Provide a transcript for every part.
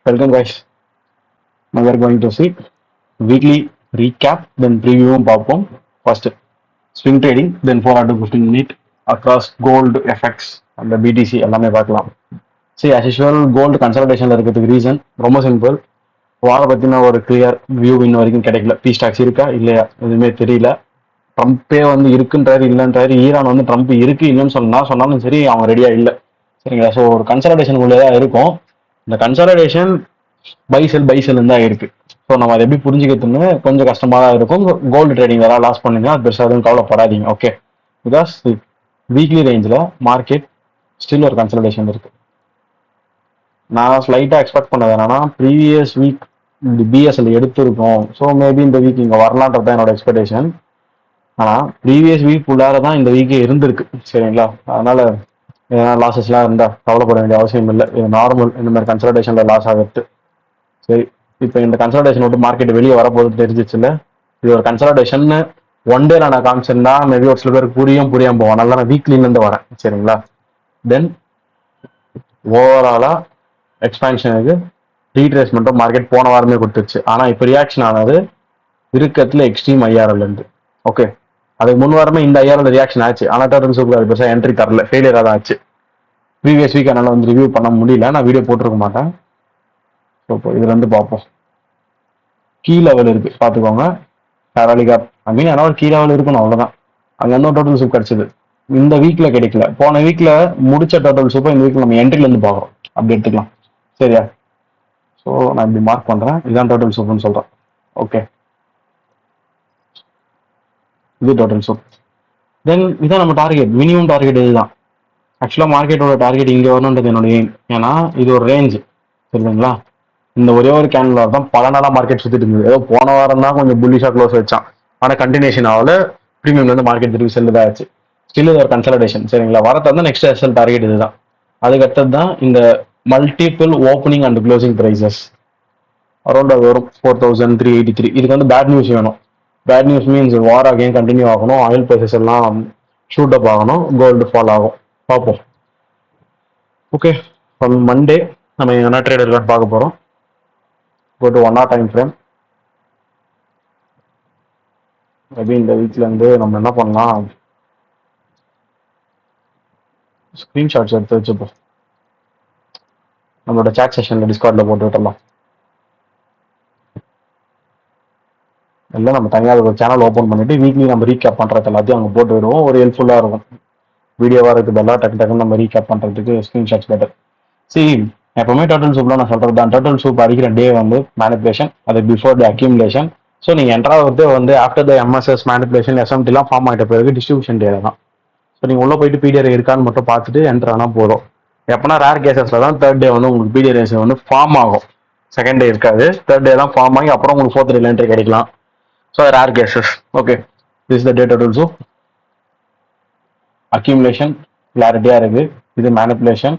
Welcome guys. Now we are going to see weekly recap, then preview பார்ப்போம். First swing trading, then 4 to 15 minute across gold, FX and the BTC எல்லாமே பார்க்கலாம். See as usual gold consolidationல இருக்கிறதுக்கு reason ரொம்ப simple. வார பத்தின ஒரு clear view இன்ன வரைக்கும் கிடைக்கல. பி ஸ்டாக்ஸ் இருக்கா இல்லையா எதுவுமே தெரியல. ட்ரம்ப்பே வந்து இருக்குன்றாரு இல்லைன்றாரு. ஈரான் வந்து ட்ரம்ப் இருக்கு இல்லைன்னு சொன்னாலும் சரி அவங்க ரெடியா இல்லை. சரிங்களா? ஸோ ஒரு கன்சல்டேஷன் உள்ளதான் இருக்கும். இந்த கன்சல்டேஷன் பை செல் தான் இருக்கு. ஸோ நம்ம அதை எப்படி புரிஞ்சுக்கிறதுன்னு கொஞ்சம் கஷ்டமா தான் இருக்கும். கோல்டு ட்ரேடிங் ஏதாவது லாஸ் பண்ணுங்க, அது பெருசாக எதுவும் கவலைப்படாதீங்க. ஓகே, பிகாஸ் வீக்லி ரேஞ்சில் மார்க்கெட் ஸ்டில் ஒரு கன்சல்டேஷன் இருக்கு. நான் ஸ்லைட்டாக எக்ஸ்பெக்ட் பண்ணது என்னன்னா ப்ரீவியஸ் வீக் பிஎஸ்எல் எடுத்திருக்கோம். ஸோ மேபி இந்த வீக் இங்கே வரலான்றது தான் என்னோட எக்ஸ்பெக்டேஷன். ஆனால் ப்ரீவியஸ் வீக் உள்ளார தான் இந்த வீக்கே இருந்திருக்கு. சரிங்களா? அதனால எதனா லாஸஸ்லாம் இருந்தால் கவலைப்பட வேண்டிய அவசியம் இல்லை. இது நார்மல் இந்த மாதிரி கன்சல்டேஷனில் லாஸ் ஆகிறது. சரி, இப்போ இந்த கன்சல்டேஷன் விட்டு மார்க்கெட் வெளியே வரப்போகுது தெரிஞ்சிச்சு இல்லை? இது ஒரு கன்சல்டேஷன் ஒன் டேல நான் காமிச்சிருந்தா மேபி ஒரு சில பேருக்கு புரியாம போவோம். அதனால நான் வீக்லிலேருந்து வரேன். சரிங்களா? தென் ஓவராலா எக்ஸ்பான்ஷனுக்கு ரீட்ரேஸ்மெண்ட்டும் மார்க்கெட் போன வாரமே கொடுத்துருச்சு. ஆனால் இப்போ ரியாக்ஷன் ஆனது இருக்கிறதுல எக்ஸ்ட்ரீம் ஐஆர்எல் இருந்து. ஓகே, அதுக்கு முன் வாரமே இந்த ஐஆர்எல் ரியாக்ஷன் ஆச்சு. ஆனால் டர்ன் சூப்பர் அது பெருசாக என்ட்ரி தரல, ஃபெயிலியராக தான் ஆச்சு. ப்ரீவியஸ் வீக் என்னால் வந்து ரிவ்யூ பண்ண முடியல, நான் வீடியோ போட்டிருக்க மாட்டேன். ஸோ இப்போ இதுல இருந்து பார்ப்போம். கீ லெவல் இருக்கு பார்த்துக்கோங்க. பேராலிகா ஆனால் ஒரு கீ லெவல் இருக்கணும், அவ்வளோதான். அங்கே இன்னும் டோட்டல் சூப் கிடைச்சது இந்த வீக்ல கிடைக்கல. போன வீக்ல முடிச்ச டோட்டல் சூப்பை இந்த வீக்ல நம்ம என்ட்ரில இருந்து பார்க்குறோம். அப்படி எடுத்துக்கலாம். சரியா? ஸோ நான் இப்படி மார்க் பண்றேன். இதுதான் டோட்டல் சூப்னு சொல்றேன். ஓகே, இது டோட்டல் சூப். தென் இதான் நம்ம டார்கெட், மினிமம் டார்கெட் இதுதான். ஆக்சுவலாக மார்க்கெட்டோட டார்கெட் இங்கே வரணுன்றது என்னோட எய்ம். ஏன்னா இது ஒரு ரேஞ்ச். சரிங்களா? இந்த ஒரே ஒரு கேண்டில் தான் பல நாளாக மார்க்கெட் சுத்திட்டு இருந்தது. ஏதோ போன வாரம் தான் கொஞ்சம் புல்லிஷா க்ளோஸ் வச்சான். ஆனால் கண்டினியூஷன் ஆகல. ப்ரீமியம்ல இருந்து மார்க்கெட் திருப்பி செல்லுதான் ஆச்சு. ஸ்டில் இது ஒரு கன்சல்டேஷன். சரிங்களா? வரது வந்து நெக்ஸ்ட் எஸ்எல் டார்கெட் இதுதான். அதுக்கடுத்தது தான் இந்த multiple opening and closing prices around அது வரும் 4383. இதுக்கு வந்து பேட் நியூஸ் வேணும். Bad news means war again continue ஆகணும், ஆயில் ப்ரைசஸ் எல்லாம் ஷூட் அப் ஆகணும், கோல்டு ஃபால் ஆகும். பார்ப்போம். ஓகே, மண்டே நம்ம என்ன ட்ரேட் இருக்கான்னு பார்க்க போறோம். go to 1 hour time frame. Maybe இந்த வீக்ல இருந்து நம்ம என்ன பண்ணலாம், ஸ்கிரீன்ஷாட்ஸ் எடுத்து வச்சுப்போம். நம்மளோட சாட் செஷன்ல டிஸ்கார்ட்ல போட்டு விட்டலாம். இல்லை நம்ம தனியாக ஒரு சேனல் ஓப்பன் பண்ணிட்டு வீக்லி நம்ம ரீகேப் பண்றது எல்லாத்தையும் அங்கே போட்டு விடுவோம். ஒரு ஹெல்ப்ஃபுல்லாக இருக்கும். வீடியோவாக இருக்குதெல்லாம் டக்குன்னு நம்ம ரீகேப் பண்றதுக்கு ஸ்கிரீன்ஷாட்ஸ் பெட்டர். சரி, எப்பவுமே டோட்டல் சூப்ல நான் சொல்றது தான், டோட்டல் சூப் அடிக்கிற டே வந்து மேனிபுலேஷன், அது பிஃபோர் தி அக்யூமுலேஷன். ஸோ நீங்க என்ட்ராவது வந்து ஆஃப்டர் த எம்எஸ்எஸ் மேனிபுலேஷன் எஸ்எம்டிலாம் ஃபார்ம் ஆகிட்ட பிறகு டிஸ்ட்ரிபியூஷன் டே தான். ஸோ நீங்க உள்ள போயிட்டு பிடிஆர் இருக்கான்னு மட்டும் பார்த்துட்டு என்ட்ரு ஆனால் போதும். எப்பனா ரேர் கேசஸ்ல தான் தேர்ட் டே வந்து உங்களுக்கு பிடிஆர் வந்து ஃபார்ம் ஆகும். செகண்ட் டே இருக்காது, தேர்ட் டே தான் ஃபார்ம் ஆகி அப்புறம் உங்களுக்கு ஃபோர்த் டேல என்ட்ரி கிடைக்கலாம். So rare cases. Okay, this the day total sub. Accumulation கிளாரிட்டியா இருக்கு. இது மேனிபுலேஷன்,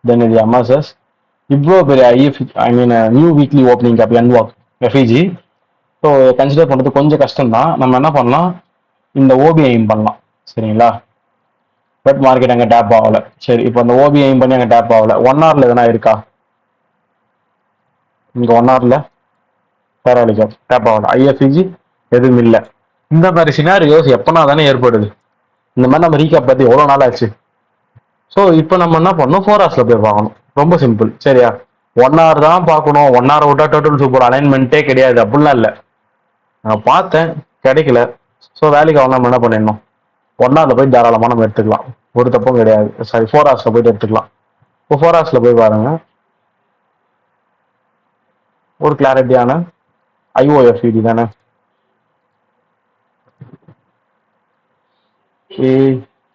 தென் இது எம்எஸ்எஸ். இவ்வளோ பெரிய நியூ வீக்லி ஓப்பனிங் கேப் என்வாக் எஃப்இஜி. ஸோ கன்சிடர் பண்ணுறது கொஞ்சம் கஷ்டம் தான். நம்ம என்ன பண்ணலாம், இந்த ஓபி எய்ம் பண்ணலாம். சரிங்களா? பட் மார்க்கெட் அங்கே டேப் ஆகல. சரி, இப்போ அந்த ஓபி எய்ம் பண்ணி அங்கே டேப் ஆகல. 1 hourல எதனா இருக்கா? இங்க 1 hourல பரவாயில்ல டேப் ஆகல. ஐஎஃப்இஜி எதுவும் இல்லை. இந்த மாதிரி சினாரியோஸ் எப்பனா தானே ஏற்படுது. இந்த மாதிரி நம்ம ரீகேப் பார்த்து எவ்வளோ நாள் ஆச்சு. ஸோ இப்போ நம்ம என்ன பண்ணணும், 4 hours போய் பார்க்கணும். ரொம்ப சிம்பிள். சரியா? 1 hour தான் பார்க்கணும். 1 hour விட்டா டோட்டல் சூப்பர் அலைன்மெண்ட்டே கிடையாது அப்படிலாம் இல்லை. நான் பார்த்தேன், கிடைக்கல. ஸோ வேலைக்கு அவன் நம்ம என்ன பண்ணிடணும், 1 hourல போய் தாராளமாக நம்ம எடுத்துக்கலாம். ஒரு தப்பும் கிடையாது. சாரி, 4 hours போயிட்டு எடுத்துக்கலாம். இப்போ 4 hours போய் பாருங்க, ஒரு கிளாரிட்டியான ஐஓஎஃப்இடி தானே.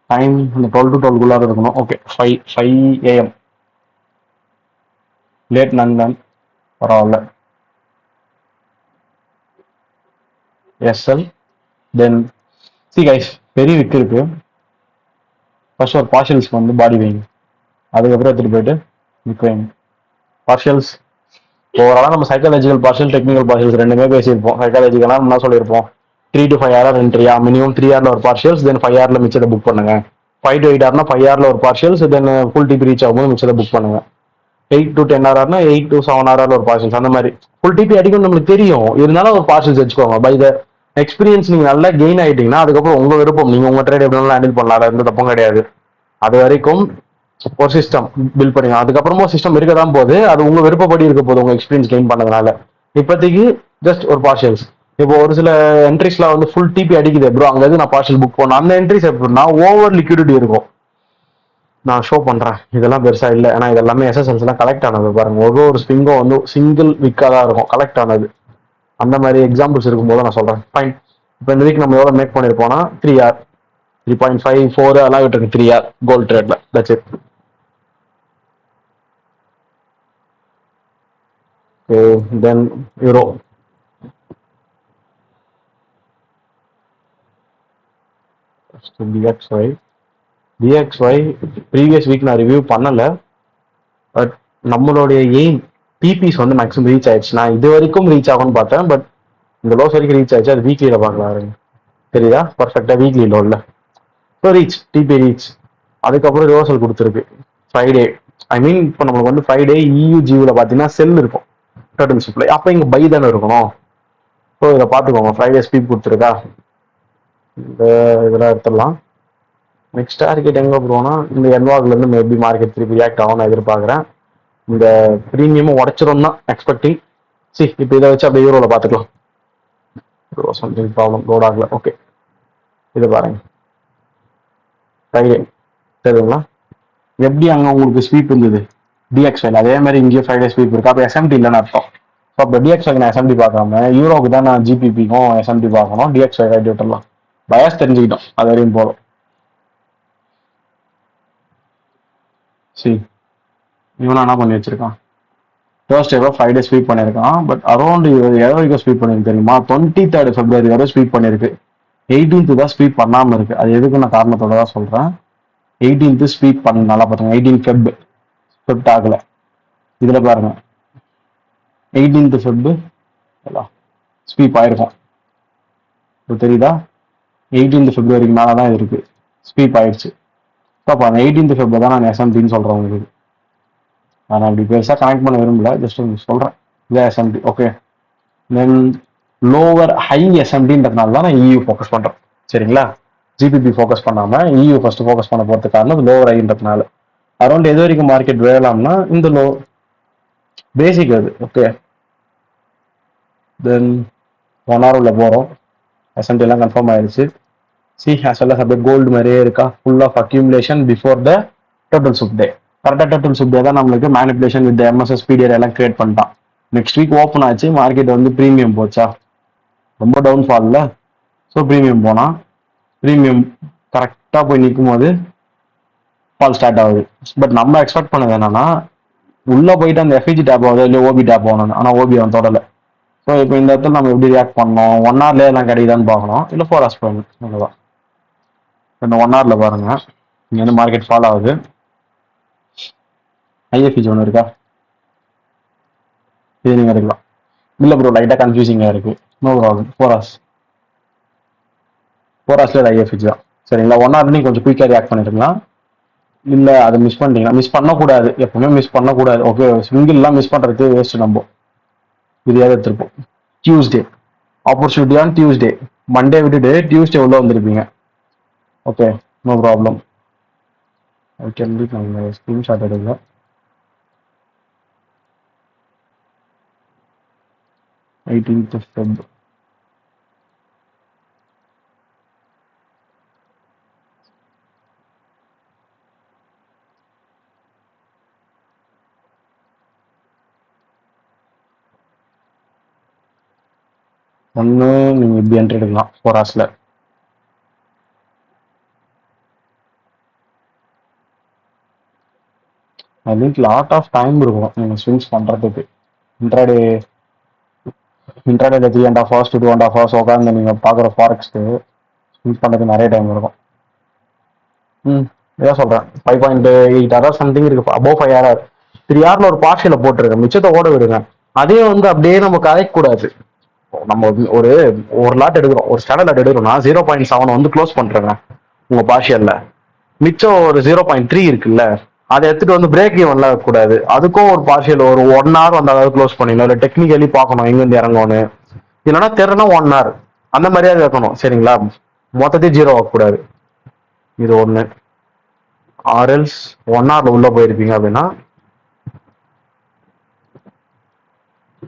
டைம் இந்த 12 to 12 இருக்கணும். ஓகே, 5 AM லேட் நந்தன் பரவாயில்ல. எஸ்எல் தென் சி கைஸ், பெரிய விக் இருக்கு. ஃபர்ஸ்ட் ஒரு பார்ஷியல்ஸ்க்கு வந்து பாடி வைங்க, அதுக்கப்புறம் எடுத்துட்டு போயிட்டு விக் வைங்க. பார்ஷியல்ஸ் ஓவராலாக நம்ம சைக்காலஜிக்கல் பார்ஷியல், டெக்னிக்கல் பார்ஷியல்ஸ் ரெண்டுமே பேசியிருப்போம். சைக்காலஜிக்கலாக என்ன சொல்லியிருப்போம், 3 to 5 hour என்ட்ரியா, மினிமம் 3 hourல ஒரு பார்ஷியல்ஸ், தென் 5 hourல மிச்சத்தை புக் பண்ணுங்க. 5 to 8 hourனா 5 hourல ஒரு பார்ஷியல்ஸ், தென் ஃபுல் டிபி ரீச் ஆகும்போது மிச்சத்தை புக் பண்ணுங்க. 8 to 10 hour 8 to 7 hour ஒரு பார்சல்ஸ் அந்த மாதிரி ஃபுல் டிபி அடிக்கும் நம்மளுக்கு தெரியும். இருந்தாலும் ஒரு பார்சல்ஸ் வச்சுக்கோங்க. பை த எக்ஸ்பீரியன்ஸ் நீங்க நல்லா கெயின் ஆயிட்டீங்கன்னா அதுக்கப்புறம் உங்க விருப்பம், நீங்க உங்க ட்ரேட் எப்படி ஹேண்டில் பண்ணலாம், எந்த தப்பும் கிடையாது. அது வரைக்கும் ஒரு சிஸ்டம் பில்ட் பண்ணிக்கலாம். அதுக்கப்புறமா சிஸ்டம் இருக்க தான் போகுது, அது உங்க விருப்பப்படி இருக்க போகுது உங்க எக்ஸ்பீரியன்ஸ் கெயின் பண்ணதுனால. இப்போதைக்கு ஜஸ்ட் ஒரு பார்சல்ஸ். இப்போ ஒரு சில என்ட்ரிஸ்லாம் வந்து ஃபுல் டிபி அடிக்குது ப்ரோ, அங்க நான் பார்சல் புக் பண்ணேன், அந்த என்ட்ரிஸ் எப்படின்னா ஓவர் லிக்விடிட்டி இருக்கும். நான் ஷோ பண்றேன், இதெல்லாம் பெருசா இல்லை, ஏன்னா இதெல்லாமே எஸ்எஸ்எல்ஸ் எல்லாம் கலெக்ட் ஆனது பாருங்க. ஒரு ஸ்பிங்கும் வந்து சிங்கிள் விக்கா தான் இருக்கும் கலெக்ட் ஆனது. அந்த மாதிரி எக்ஸாம்பிள்ஸ் இருக்கும்போது நான் சொல்றேன். ஃபைன். இப்போ இந்த வீக் நம்ம எவ்வளோ மேக் பண்ணிருப்போம்னா 3R 3.5 4 அதெல்லாம் விட்டுருக்கு 3R கோல்ட் ட்ரேட்ல. That's it. Then euro. DXY previous week நான் ரிவ்யூ பண்ணல. பட் நம்மளுடைய எய்ம் டிபிஸ் வந்து மேக்ஸிமம் ரீச் ஆயிடுச்சு. நான் இது வரைக்கும் ரீச் ஆகும்னு பார்த்தேன், பட் இந்த லோஸ் வரைக்கும் ரீச் ஆயிடுச்சு. அது வீக்லியில பார்க்கலாம். தெரியுதா பர்ஃபெக்டா வீக்லி லோல்ல. So reach TP reach. அதுக்கப்புறம் ரிவர்சல் கொடுத்துருக்கு ஃப்ரைடே. ஐ மீன் இப்போ நம்மளுக்கு வந்து ஃப்ரைடே இயூ ஜியூல பார்த்தீங்கன்னா செல் இருக்கும் டோட்டல் சப்ளை. அப்போ இங்கே பை தானே இருக்கணும். ஸோ இதை பார்த்துக்கோங்க. ஃப்ரைடே ஸ்பீட் கொடுத்துருக்கா, இந்த இதெல்லாம் எடுத்துடலாம். நெக்ஸ்ட் டார்கெட் எங்கே போகிறோம்னா இந்த என்வாக்லேருந்து மேபி மார்க்கெட் திருப்பி ரியாக்ட் ஆகும் நான் எதிர்பார்க்குறேன். இந்த ப்ரீமியமும் உடச்சிரும் தான் எக்ஸ்பெக்டிங். இப்போ இதை வச்சு அப்படியே யூரோவில் பார்த்துக்கலாம். சம்திங் ப்ராப்ளம் லோட் ஆகல. ஓகே, இதை பாருங்க. ஃப்ரைடே தெரியுங்களா எப்படி அங்கே உங்களுக்கு ஸ்வீப் இருந்தது டிஎக்ஸ்ஒயில், அதே மாதிரி இங்கேயும் ஃப்ரைடே ஸ்வீப் இருக்கு. அப்போ எஸ்எம்டி இல்லைன்னு அர்த்தம். ஸோ அப்போ டிஎக்ஸ்ஒய்க்கு நான் எஸ்எம்டி பார்க்காம யூரோக்கு தான் நான் ஜிபிபிக்கும் எஸ்எம்டி பார்க்கணும். டிஎக்ஸ்ஒய் ரைட் விட்டுலாம். பயாஸ் தெரிஞ்சுக்கிட்டோம், அது வரையும் போதும். இவன் என்ன பண்ணி வச்சிருக்கான், தேர்ஸ்டேவோ ஃப்ரைடே ஸ்வீப் பண்ணியிருக்கான். பட் அரௌண்ட் எவ்வளோ வரைக்கும் ஸ்வீப் பண்ணிருக்கு தெரியுமா? 23rd February வரை ஸ்வீப் பண்ணிருக்கு. 18th தான் ஸ்வீப் பண்ணாமல் இருக்கு. அது எதுக்கு நான் காரணத்தோட தான் சொல்றேன். 18th ஸ்வீப் பண்ண நல்லா பார்த்துங்க. 18 ஃபெப் ஆகல. இதுல பாருங்க 18th Feb ஸ்வீப் ஆயிருக்கும். இப்போ தெரியுதா 18th February மேலே தான் இருக்கு, ஸ்வீப் ஆயிடுச்சு. ஸோ அப்போ அந்த 18th Feb தான் நான் எஸ்எம்டின்னு சொல்றேன் உங்களுக்கு. நான் அப்படி பெருசாக கனெக்ட் பண்ண விரும்பல, ஜஸ்ட் உங்களுக்கு சொல்றேன். இதான் எஸ்எம்டி. ஓகே, தென் லோவர் ஹை எஸ்எம்டின்றதுனால தான் நான் இயூ ஃபோக்கஸ் பண்றேன். சரிங்களா, ஜிபிபி ஃபோக்கஸ் பண்ணாம இயூ ஃபர்ஸ்ட் ஃபோக்கஸ் பண்ண போறது காரணம் லோவர் ஹைன்றதுனால. அரௌண்ட் எது வரைக்கும் மார்க்கெட் வேலாம்னா இந்த லோ பேசிக் அது. ஓகே, தென் 1 hour உள்ள போறோம். எஸ்எம்டி எல்லாம் கன்ஃபார்ம் ஆயிடுச்சு. சி ஹேஸ் வெல் அப்படியே கோல்டு மாதிரியே இருக்கா, full of accumulation before the total sub day. கரெக்டாக டோட்டல் சுப் டே தான் நம்மளுக்கு மேனிபுலேஷன் வித் எம்எஸ்எஸ் பிடிஆர் எல்லாம் கிரியேட் பண்ணிட்டான். நெக்ஸ்ட் வீக் ஓப்பன் ஆச்சு, மார்க்கெட் வந்து ப்ரீமியம் போச்சா, ரொம்ப டவுன் ஃபால்ல. ஸோ ப்ரீமியம் போனா ப்ரீமியம் கரெக்டாக போய் நிற்கும் போது ஃபால் ஸ்டார்ட் ஆகுது. பட் நம்ம எக்ஸ்பெக்ட் பண்ணது என்னன்னா உள்ள போயிட்டு அந்த எஃப்இஜி டேப் ஆகுது இல்லை ஓபி டேப் ஆகணும். ஆனால் ஓபி அவன் தொடலை. ஸோ இப்போ இந்த இடத்துல நம்ம எப்படி ரியாக்ட் பண்ணோம், 1 hourலேயே எல்லாம் கிடைக்குதான்னு பார்க்கணும், இல்லை 4 hours போகணும். அவ்வளோதான். இந்த 1 hourல பாருங்க, இங்கே வந்து மார்க்கெட் ஃபால் ஆகுது. ஐஎஃப்இஜி ஒன்று இருக்கா, இது நீங்கள் எடுக்கலாம். இல்லை ப்ரோ லைட்டாக கன்ஃபியூசிங்காக இருக்கு, நோ ப்ராப்ளம். 4 hours 4 hours ஐஎஃப்இஜி தான். சரிங்களா, 1 hour நீங்கள் கொஞ்சம் குயிக்காக ரியாக்ட் பண்ணிருக்கலாம். இல்லை அதை மிஸ் பண்ணிட்டீங்கன்னா, மிஸ் பண்ணக்கூடாது, எப்பவுமே மிஸ் பண்ணக்கூடாது. ஓகே, ஸ்விங்கிள்லாம் மிஸ் பண்ணுறது வேஸ்ட். நம்ம இது ஏதாவது எடுத்துருப்போம். Tuesday opportunity on Tuesday, Monday விட்டுட்டு டியூஸ்டே உள்ள வந்திருப்பீங்க. Okay, no problem. ஓகே, நம்ம ஸ்க்ரீன்ஷாட் எடுங்க. Feb 18th. ஒன்று நீங்கள் இப்படி என்ட்ரி எடுக்கலாம் 4 hours. I think lot of time இருக்கும் நீங்கள் ஸ்விங்ஸ் பண்ணுறதுக்கு. இன்ட்ராடேல 3.5 hours to 2.5 hours உட்காந்து நீங்கள் பார்க்குற ஃபாரெக்ஸ்க்கு ஸ்விங்ஸ் பண்ணுறதுக்கு நிறைய டைம் இருக்கும். இதான் சொல்கிறேன். 5.8 hours சம்திங் இருக்கு, அபோவ் 5 hours. 3 hours ஒரு பார்ஷியலை போட்டுருக்கேன், மிச்சத்தை ஓட விடுங்க. அதே வந்து அப்படியே நம்ம கதைக்கூடாது. நம்ம ஒரு லாட் எடுக்கிறோம், ஒரு ஸ்டாண்டர்ட் லாட் எடுக்கிறோம்னா 0.7 வந்து க்ளோஸ் பண்றேங்க உங்க பார்ஷியல்ல. மிச்சம் ஒரு 0.3 இருக்குல்ல, அதை எடுத்துட்டு வந்து பிரேக் ஈவன்ல கூடாது. அதுக்கும் ஒரு பார்ஷியல் ஒரு 1 hour அந்த அளவுக்கு க்ளோஸ் பண்ணிடணும். இல்லை டெக்னிக்கலி பார்க்கணும் எங்க இருந்து இறங்கணும்னு. இல்லைன்னா தெரியனா 1 hour அந்த மாதிரியாவது வைக்கணும். சரிங்களா? மொத்தத்தையும் 0 ஆகக்கூடாது. இது ஒண்ணு. ஆர்எல்ஸ் 1 hourல உள்ள போயிருப்பீங்க அப்படின்னா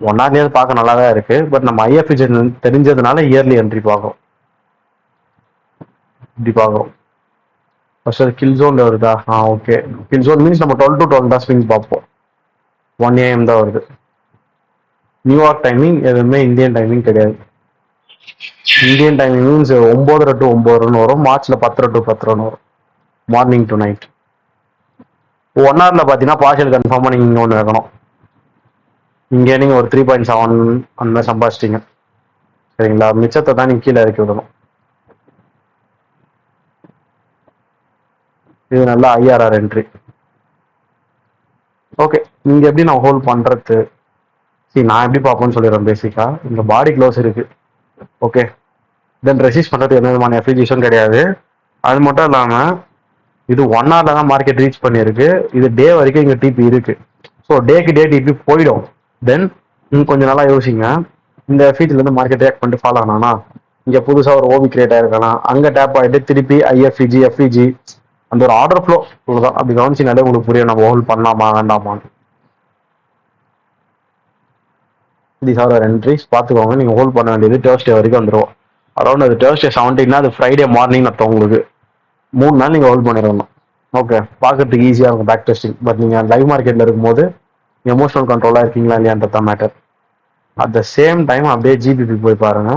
1 hourலயாவது பார்க்க நல்லா தான் இருக்கு. பட் நம்ம ஐஎஃப்ஜி தெரிஞ்சதுனால இயர்லி என்ட்ரி பார்க்கறோம். இப்படி பார்க்கறோம். ஃபர்ஸ்ட் அது கில் ஜோன்ல வருதா? ஓகே. கில் ஜோன் மீன்ஸ் நம்ம 12 to 12 தான் ஸ்விங் பார்ப்போம். 1 AM தான் வருது. நியூயார்க் டைமிங் எதுவுமே இந்தியன் டைமிங் கிடையாது. இந்தியன் டைமிங் மீன்ஸ் 9:30 to 9:30 வரும். மார்ச்ல 10:30 to 10:30 வரும். Morning to night. 1 hourல பார்த்தீங்கன்னா பார்ஷியல் கன்ஃபார்மாக நீங்கள் இங்கே ஒன்று வைக்கணும். இங்கே நீங்கள் ஒரு 3.7 அந்த மாதிரி சம்பாதிச்சிட்டிங்க. சரிங்களா? மிச்சத்தை தான் நீங்கள் கீழே இறக்கி விடணும். இது நல்லா IRR என்ட்ரி. ஓகே. நீங்க எப்படி நான் ஹோல்ட் பண்றது? சரி, நான் எப்படி பார்ப்பேன்னு சொல்லிடுறேன். பேசிக்கா இந்த பாடி க்ளோஸ் இருக்கு. ஓகே. தென் ரெசிஸ்ட் பண்றது எந்த விதமான எஃபிலியேஷன் கிடையாது. அது மட்டும் இல்லாம இது 1 hourல தான் மார்க்கெட் ரீச் பண்ணியிருக்கு. இது டே வரைக்கும் இங்க டிபி இருக்கு. ஸோ டேக்கு டே டிபி போயிடும். தென் நீங்க கொஞ்சம் நல்லா யோசிங்க. இந்த ஃபீட்ல இருந்து மார்க்கெட் ரியாக்ட் பண்ணிட்டு ஃபாலோ ஆனானா இங்க புதுசா ஒரு ஓபி கிரியேட் ஆயிருக்கானா அங்க டேப் ஆயிட்டு திருப்பி ஐஎஃப்இஜி எஃப்இஜி அந்த ஒரு ஆர்டர் ஃப்ளோ தான். அப்படி கவனிச்சினாலே உங்களுக்கு புரியும் நம்ம ஹோல்ட் பண்ணலாமா வேண்டாமான்னு. தீஸ் ஆர் என்ட்ரிஸ் பார்த்துக்கோங்க. நீங்கள் ஹோல்ட் பண்ண வேண்டியது தேர்ஸ்டே வரைக்கும் வந்துடும். அரௌண்ட் அது தேர்ஸ்டே 17 அது ஃப்ரைடே மார்னிங் அர்த்தம். உங்களுக்கு 3 நாள் நீங்கள் ஹோல்ட் பண்ணிடணும். ஓகே. பார்க்கறதுக்கு ஈஸியாக இருக்கும் பேக் டெஸ்டிங். பட் நீங்கள் லைவ் மார்க்கெட்டில் இருக்கும்போது எமோஷனல் கண்ட்ரோலாக இருக்கீங்களா இல்லையான்றது தான் matter. At the same time அப்படியே ஜிபிபி போய் பாருங்க.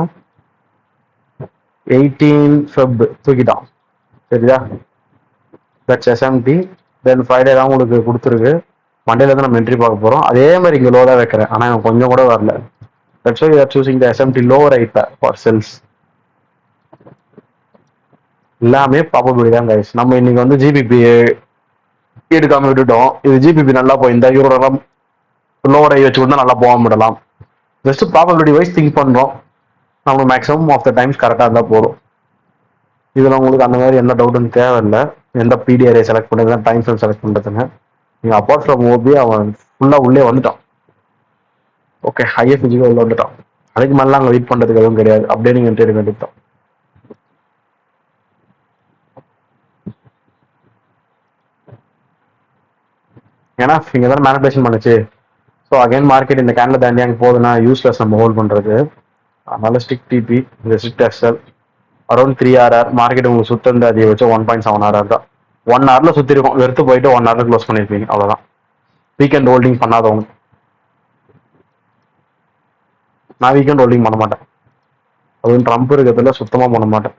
18 Feb தூக்கிட்டான். சரியா? That's SMT. தென் ஃப்ரைடே தான் உங்களுக்கு கொடுத்துருக்கு. மண்டேல தான் நம்ம என்ட்ரி பார்க்க போறோம். அதே மாதிரி இங்க லோ தான் வைக்கிறேன். ஆனா இவன் கொஞ்சம் கூட வரல. That's why you are choosing the SMT low right for sells. எல்லாமே ப்ராபபிலிட்டி தான் கைஸ். நம்ம இன்னைக்கு வந்து ஜிபிபி எடுக்காம விட்டுட்டோம். இது ஜிபிபி நல்லா போயிருந்தா யூரோட லோவர் ஐ வச்சு கூட நல்லா போகாம விடலாம். ஜஸ்ட் ப்ராபபிலிட்டி வைஸ் திங்க் பண்றோம். நம்ம மேக்ஸிமம் ஆஃப் த டைம்ஸ் கரெக்டாக இருந்தால் போதும். இதுல உங்களுக்கு அந்த மாதிரி எந்த டவுட்டும் தேவையில்லை. எந்த பிடிஆர்ஐ செலக்ட் பண்ணுறது டைம் ஃப்ரேம் செலக்ட் பண்ணுறதுங்க. நீங்கள் அப்பார்ட் ஃப்ரம் ஓபி அவன் ஃபுல்லாக உள்ளே வந்துட்டான். ஓகே. ஐஎஃப்ஜிக்கு உள்ள வந்துட்டான். அதுக்கு மேலாம் அங்கே வெயிட் பண்ணுறதுக்கு எதுவும் கிடையாது. அப்படியே நீங்கள் என்ட்ரி எடுக்க வேண்டியதான். ஏன்னா இங்கே தானே மேனிபுலேஷன் பண்ணுச்சு. ஸோ அகைன் மார்க்கெட் இந்த கேண்டில் தாண்டி அங்கே போகுதுன்னா யூஸ்லெஸ் நம்ம ஹோல்ட் பண்ணுறது. அதனால ஸ்டிக் டிபி இந்த stick excel around 3 RR market உங்களுக்கு சுத்தந்து அதிக வச்சு 1.7 RR தான். 1 hourல சுற்றி இருக்கும். வெறுத்து போயிட்டு 1 hourல க்ளோஸ் பண்ணியிருப்பீங்க. அவ்வளோதான். வீக்கெண்ட் ஹோல்டிங் பண்ணாதவங்க. நான் வீக்கெண்ட் ஹோல்டிங் பண்ண மாட்டேன். அதுவும் ட்ரம்ப் இருக்கிறதுல சுத்தமாக பண்ண மாட்டேன்.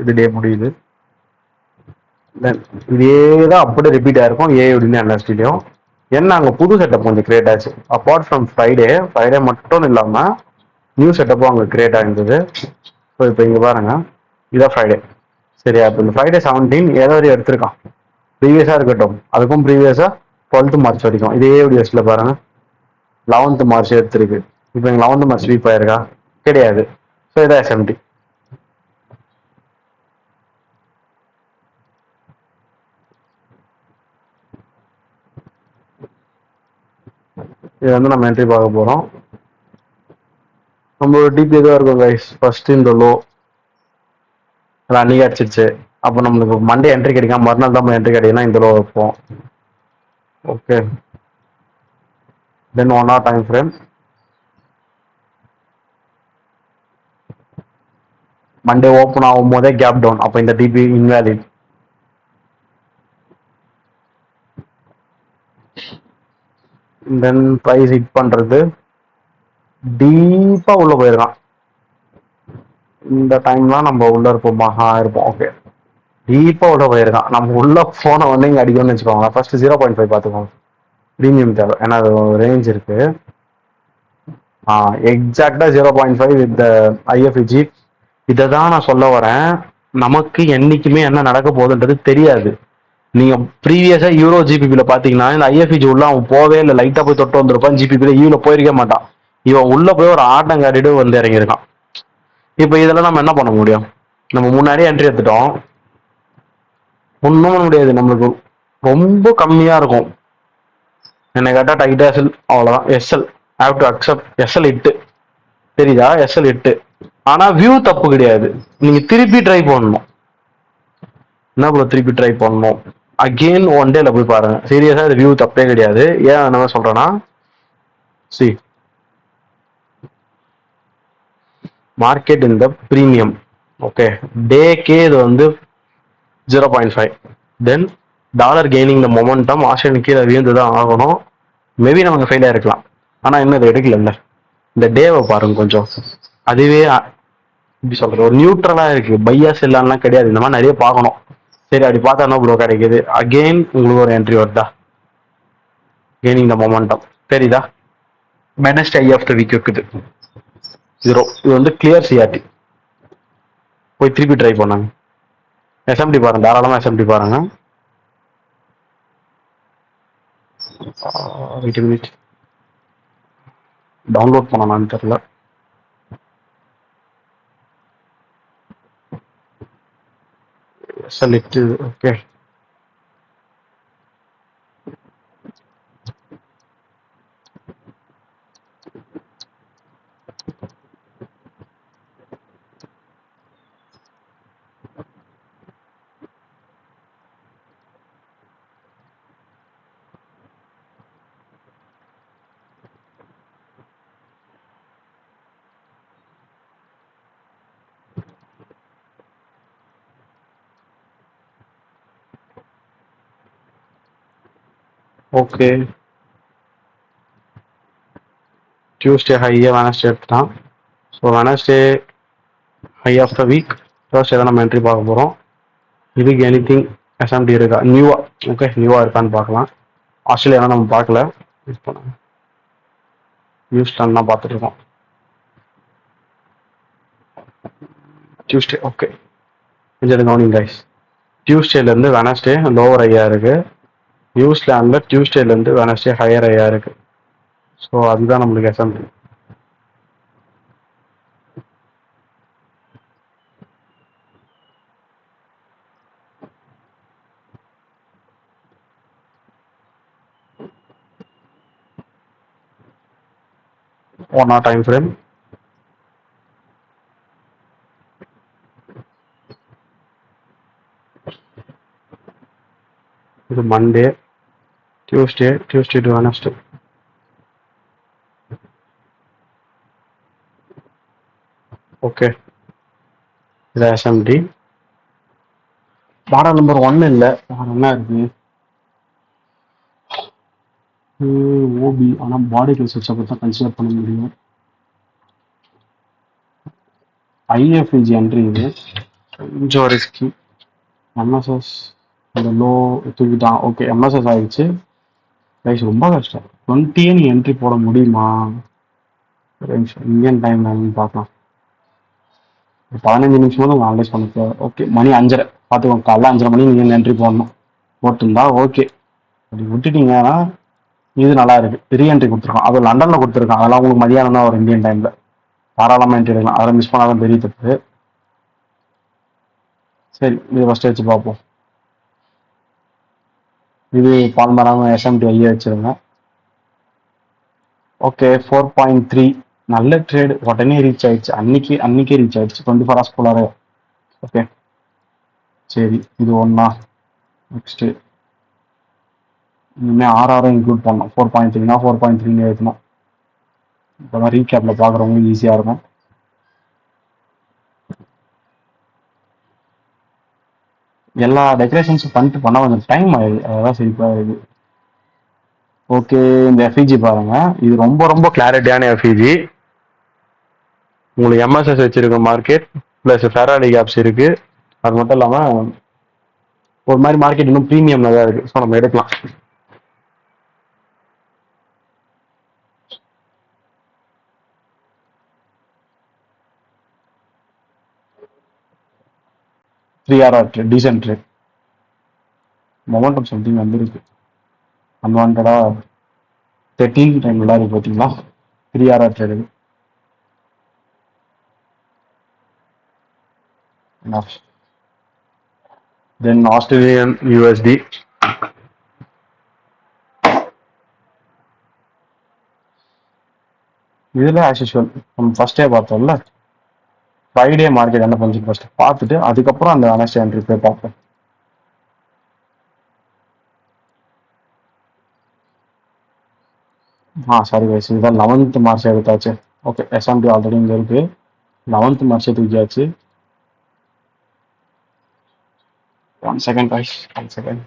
இது டே முடியுது. இதே தான் அப்படியே ரிப்பீட் ஆயிருக்கும் ஏஐடியும் என்எஸ்டிலையும். என்ன அங்கே புது செட்டப் கொஞ்சம் கிரியேட் ஆச்சு. அப்பார்ட் ஃப்ரம் ஃப்ரைடே மட்டும் இல்லாமல் நியூ செட்டப்பும் அங்கே கிரியேட் ஆகிருந்தது. ஸோ இப்போ இங்கே பாருங்க, இதான் ஃப்ரைடே. சரியா? இப்போ இந்த ஃப்ரைடே 17 ஏதோ ஒரு எடுத்திருக்கான். ப்ரீவியஸாக இருக்கட்டும். அதுக்கும் ப்ரீவியஸாக 12th March வரைக்கும் இதே வீடியோஸில் பாருங்க. 11th March எடுத்திருக்கு. இப்போ எங்கள் 11th March ஸ்வீப் ஆயிருக்கா? கிடையாது. ஸோ இதான் எஸ்எம்டி. இது வந்து நம்ம என்ட்ரி பார்க்க போகிறோம். நம்ம டிபி எதுவாக இருக்கும் கைஸ். ஃபர்ஸ்ட் இந்த லோ அன்னைக்கு அடிச்சிருச்சு. அப்போ நம்மளுக்கு மண்டே என்ட்ரி கிடைக்காம மறுநாள் தான் என்ட்ரி கிடைக்குன்னா இந்த லோ வைப்போம். ஓகே. தென் 1 hour time frame. Monday open ஆகும் போதே கேப் டவுன். அப்போ இந்த டிபி இன்வேலிட். தென் ப்ரைஸ் ஹிட் பண்றது டீப்பா உள்ள போயிருக்கான். இந்த டைம்லாம் நம்ம உள்ள இருப்போமா? இருப்போம். ஓகே. டீப்பா உள்ள போயிருக்கான். நம்ம உள்ள போன உடனே இங்க அடிக்கணும்னு வச்சுக்கோங்க. ஃபர்ஸ்ட் 0.5 பார்த்துக்கோங்க. ப்ரீமியம் தேவை. ஏன்னா அது ரேஞ்ச் இருக்கு. எக்ஸாக்டா 0.5 வித் ஐஎஃப்இஜி. இதை தான் நான் சொல்ல வரேன். நமக்கு என்னைக்குமே என்ன நடக்க போகுதுன்றது தெரியாது. நீங்க ப்ரீவியஸா யூரோ ஜிபிபில பாத்தீங்கன்னா இந்த ஐஎஃப்இஜி உள்ள அவன் போவே இல்லை, லைட்டா போய் தொட்டு வந்திருப்பான். ஜிபிபில யூல போயிருக்க மாட்டான். இவன் உள்ள போய் ஒரு ஆட்டம் காட்டிட்டு வந்து இறங்கியிருக்கான். இப்ப இதெல்லாம் நம்ம என்ன பண்ண முடியும்? நம்ம முன்னாடியே என்ட்ரி எடுத்துட்டோம், ஒன்றும் பண்ண முடியாது. நம்மளுக்கு ரொம்ப கம்மியா இருக்கும். என்ன கேட்டா டைட் எஸ்எல் அவ்வளவுதான். SL have to accept SL it. தெரியுதா? எஸ்எல் இட்டு. ஆனா வியூ தப்பு கிடையாது. நீங்க திருப்பி ட்ரை பண்ணணும். என்ன ப்ரோ திருப்பி ட்ரை பண்ணணும்? அகெயின் ஒன் டேல போய் பாருங்க. சீரியஸா இது வியூ தப்பே கிடையாது. ஏன் என்ன சொல்றேன்னா, சி மார்க்கெட் இந்த பிரீமியம், ஓகே, டேக்கே இது வந்து 0.5. Then dollar gaining the momentum, Australian கீழே விழுந்து தான் ஆகணும். மேபி நமக்கு ஃபெயில் ஆயிருக்கலாம். ஆனா இன்னும் இது எடுக்கல. இந்த டேவை பாருங்க கொஞ்சம். அதுவே எப்படி சொல்றது, ஒரு நியூட்ரலா இருக்கு. பையாஸ் இல்லாமலாம் கிடையாது. இந்த மாதிரி நிறைய பார்க்கணும். சரி, அப்படி பார்த்தா என்ன ப்ரோ கிடைக்குது? அகெயின் உங்களுக்கு ஒரு என்ட்ரி வருதா? கெய்னிங் த மொமெண்டம் தெரியுதா? Minus high of the week இருக்குது. இது வந்து கிளியர் சிஆர்டி. போய் திருப்பி ட்ரை பண்ணாங்க. எஸ்எம்டி பாருங்க, தாராளமா எஸ்எம்டி பாருங்க. வெயிட் மினிட், டவுன்லோட் பண்ணலான்னு தெரியல. Select, okay. ஓகே, டியூஸ்டே ஹையா வெனஸ்டே எடுத்துட்டான். So Wednesday high of the week, Thursday தான் நம்ம என்ட்ரி பார்க்க போகிறோம். இதுக்கு எனி திங் எஸ்எம்டி இருக்கா நியூவா? ஓகே, நியூவா இருக்கான்னு பார்க்கலாம். ஆஸ்திரேலியாலாம் நம்ம பார்க்கல, யூஸ் பண்ண நியூஸ்லாண்ட் தான் பார்த்துட்டு இருக்கோம். டியூஸ்டே, ஓகே, கொஞ்சம் கவனிங் கைஸ். டியூஸ்டேலேருந்து வெனஸ்டே லோவர் ஐயா இருக்கு. நியூசிலாண்டில் டியூஸ்டேலேருந்து வெனஸ்டே ஹையர் ஐயா இருக்கு. ஸோ அதுதான் நம்மளுக்கு SMT. One hour time frame. இது Monday, Tuesday to Wednesday. Okay, இது எஸ்எம்டி. மாடல் நம்பர் 1 இல்லை, வேறு என்ன இருக்கு? ஓபி, ஆனால் பாடி ரிசர்ச்சை பற்றி தான் கன்சிடர் பண்ண முடியும். ஐஎஃப்இஜி என்ட்ரி இது கொஞ்சம் ரிஸ்கி. எம்எஸ்எஸ் அந்த லோ தூக்கிட்டான். ஓகே, எம்எஸ்எஸ் ஆயிடுச்சு. ரைஸ் ரொம்ப கஷ்டம். 20 நீ என்ட்ரி போட முடியுமா? இந்தியன் டைம் பார்க்கலாம். 15 நிமிஷமா தான் அனலைஸ் பண்ண. ஓகே, மணி 5:30 பார்த்துக்கோங்க. காலைல 5:30 மணி நீங்கள் என்ட்ரி போடணும். போட்டுருந்தா ஓகே. அப்படி விட்டுட்டீங்கன்னா இது நல்லா இருக்கு. ரீஎன்ட்ரி கொடுத்துருக்கான், அது லண்டனில் கொடுத்துருக்கான். அதெல்லாம் உங்களுக்கு மதியானம் தான் ஒரு இந்தியன் டைமில் தாராளமாக என்ட்ரி எடுக்கலாம். அதை மிஸ் பண்ணாதான் பெரிய தப்பு. சரி, இது ஃபஸ்ட்டு வச்சு பார்ப்போம். இது பால்மராம எஸ்எம்டி ஐயா வச்சிருங்க. ஓகே, 4.3 நல்ல ட்ரேடு. உடனே ரீச் ஆயிடுச்சு. அன்னைக்கே ரீச் ஆயிடுச்சு 24 ஹவர்ஸ் குள்ளார. ஓகே, சரி, இது ஒன்றா. நெக்ஸ்ட் இனிமேல் ஆர்ஆரும் இன்க்ளூட் பண்ணோம். 4.3னா 4.3 ஏற்றணும். இப்போ ரீகேப்பில் பார்க்குறவங்களுக்கு ஈஸியாக இருக்கும். எல்லா டெக்கரேஷன்ஸும் பண்ணிட்டு பண்ண கொஞ்சம் டைம் ஆயிடுது. அதெல்லாம் சிரிப்பாக இருக்குது. ஓகே, இந்த எஃப்இஜி பாருங்க. இது ரொம்ப ரொம்ப கிளாரிட்டியான எஃப்இஜி. உங்களுக்கு எம்எஸ்எஸ் வச்சிருக்க மார்க்கெட் ப்ளஸ் ஃபெராரி கேப்ஸ் இருக்கு. அது மட்டும் இல்லாமல் ஒரு மாதிரி மார்க்கெட் இன்னும் ப்ரீமியம்ல தான் இருக்கு. ஸோ நம்ம எடுக்கலாம். Three R decent trade. Momentum something வந்துருக்கு. அன்வான்டா 13 டைம் விளையாடு பார்த்தீங்களா? 3 RR trade. Then Australian USD. இதில் ஆஸ் யூஷுவல் நம்ம ஃபர்ஸ்டே பார்த்தோம்ல, ஃப்ரைடே மார்க்கெட் என்ன பண்ணுச்சு ஃபர்ஸ்ட் பார்த்துட்டு அதுக்கப்புறம் அந்த அனஸ்ட் என்ட்ரி போய் பார்ப்போம். சாரி கைஸ், இதுதான் 11th மார்ச் எடுத்தாச்சு. ஓகே, S&P ஆல்ரெடி இங்கே இருக்கு. 11th மார்ச் தூக்கியாச்சு. 1 செகண்ட் கைஸ், 1 செகண்ட்.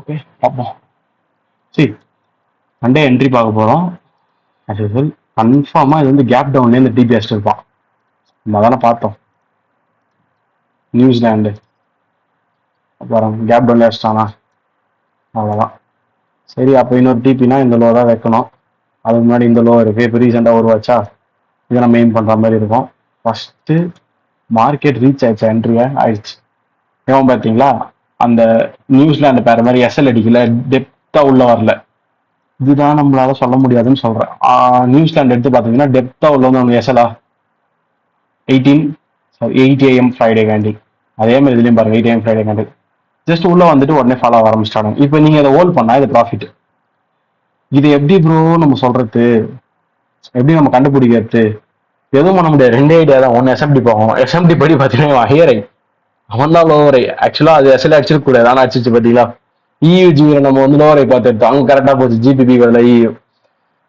ஓகே பார்ப்போம். சரி, மண்டே என்ட்ரி பார்க்க போகிறோம். ஆஸ் யூஷுவல் கன்ஃபார்மாக இது வந்து கேப் டவுன்லேருந்து டிபி அடிச்சிருப்பான். நம்ம தானே பார்த்தோம் நியூசிலாண்டு. அப்புறம் கேப் டவுன்ல அடிச்சிட்டானா, அவ்வளோதான். சரி, அப்போ இன்னொரு டிபினா இந்த லோ தான் வைக்கணும். அதுக்கு முன்னாடி இந்த லோ இருக்குது. இப்போ ரீசெண்டாக ஒரு வாட்சா இதை நம்ம மெயின் பண்ணுற மாதிரி இருக்கும். ஃபஸ்ட்டு மார்க்கெட் ரீச் ஆயிடுச்சு, என்ட்ரியா ஆயிடுச்சு. ஏன் பார்த்தீங்களா, அந்த நியூசிலாண்டு பேர் மாதிரி எஸ்எல் அடிக்கல, டெப்த்தாக உள்ள வரல. இதுதான் நம்மளால சொல்ல முடியாதுன்னு சொல்கிறேன். நியூசிலாண்டு எடுத்து பார்த்தீங்கன்னா டெப்த்தாக உள்ள வந்து எஸ்எலா 8 AM ஃப்ரைடே கேண்டில். அதே மாதிரி இதுலேயும் பாருங்க 8 AM ஃப்ரைடே கேண்டில். ஜஸ்ட் உள்ள வந்துட்டு உடனே ஃபாலோ ஆக ஆரம்பிச்சிட்டாங்க. இப்போ நீங்கள் இதை ஹோல்ட் பண்ணால் இது ப்ராஃபிட். இது எப்படி ப்ரோ நம்ம சொல்றது, எப்படி நம்ம கண்டுபிடிக்கிறது? எதுவும் பண்ண முடியாது. 2 ஐடியா தான். ஒன்று எஸ்எம்டி போகும். எஸ்எம்டி படி பார்த்தீங்கன்னா ஹையர் ஐ, அவன் தான் லோவர் ஐ. ஆக்சுவலாக அது எஸ்எல் அடிச்சிருக்க கூடாது, ஆனால் அடிச்சிச்சு பார்த்தீங்களா. இயூஜியில் நம்ம வந்து லோவர் ஐ பார்த்து எடுத்தோம், அங்கே கரெக்டாக போச்சு. ஜிபிபி பதில் இயூ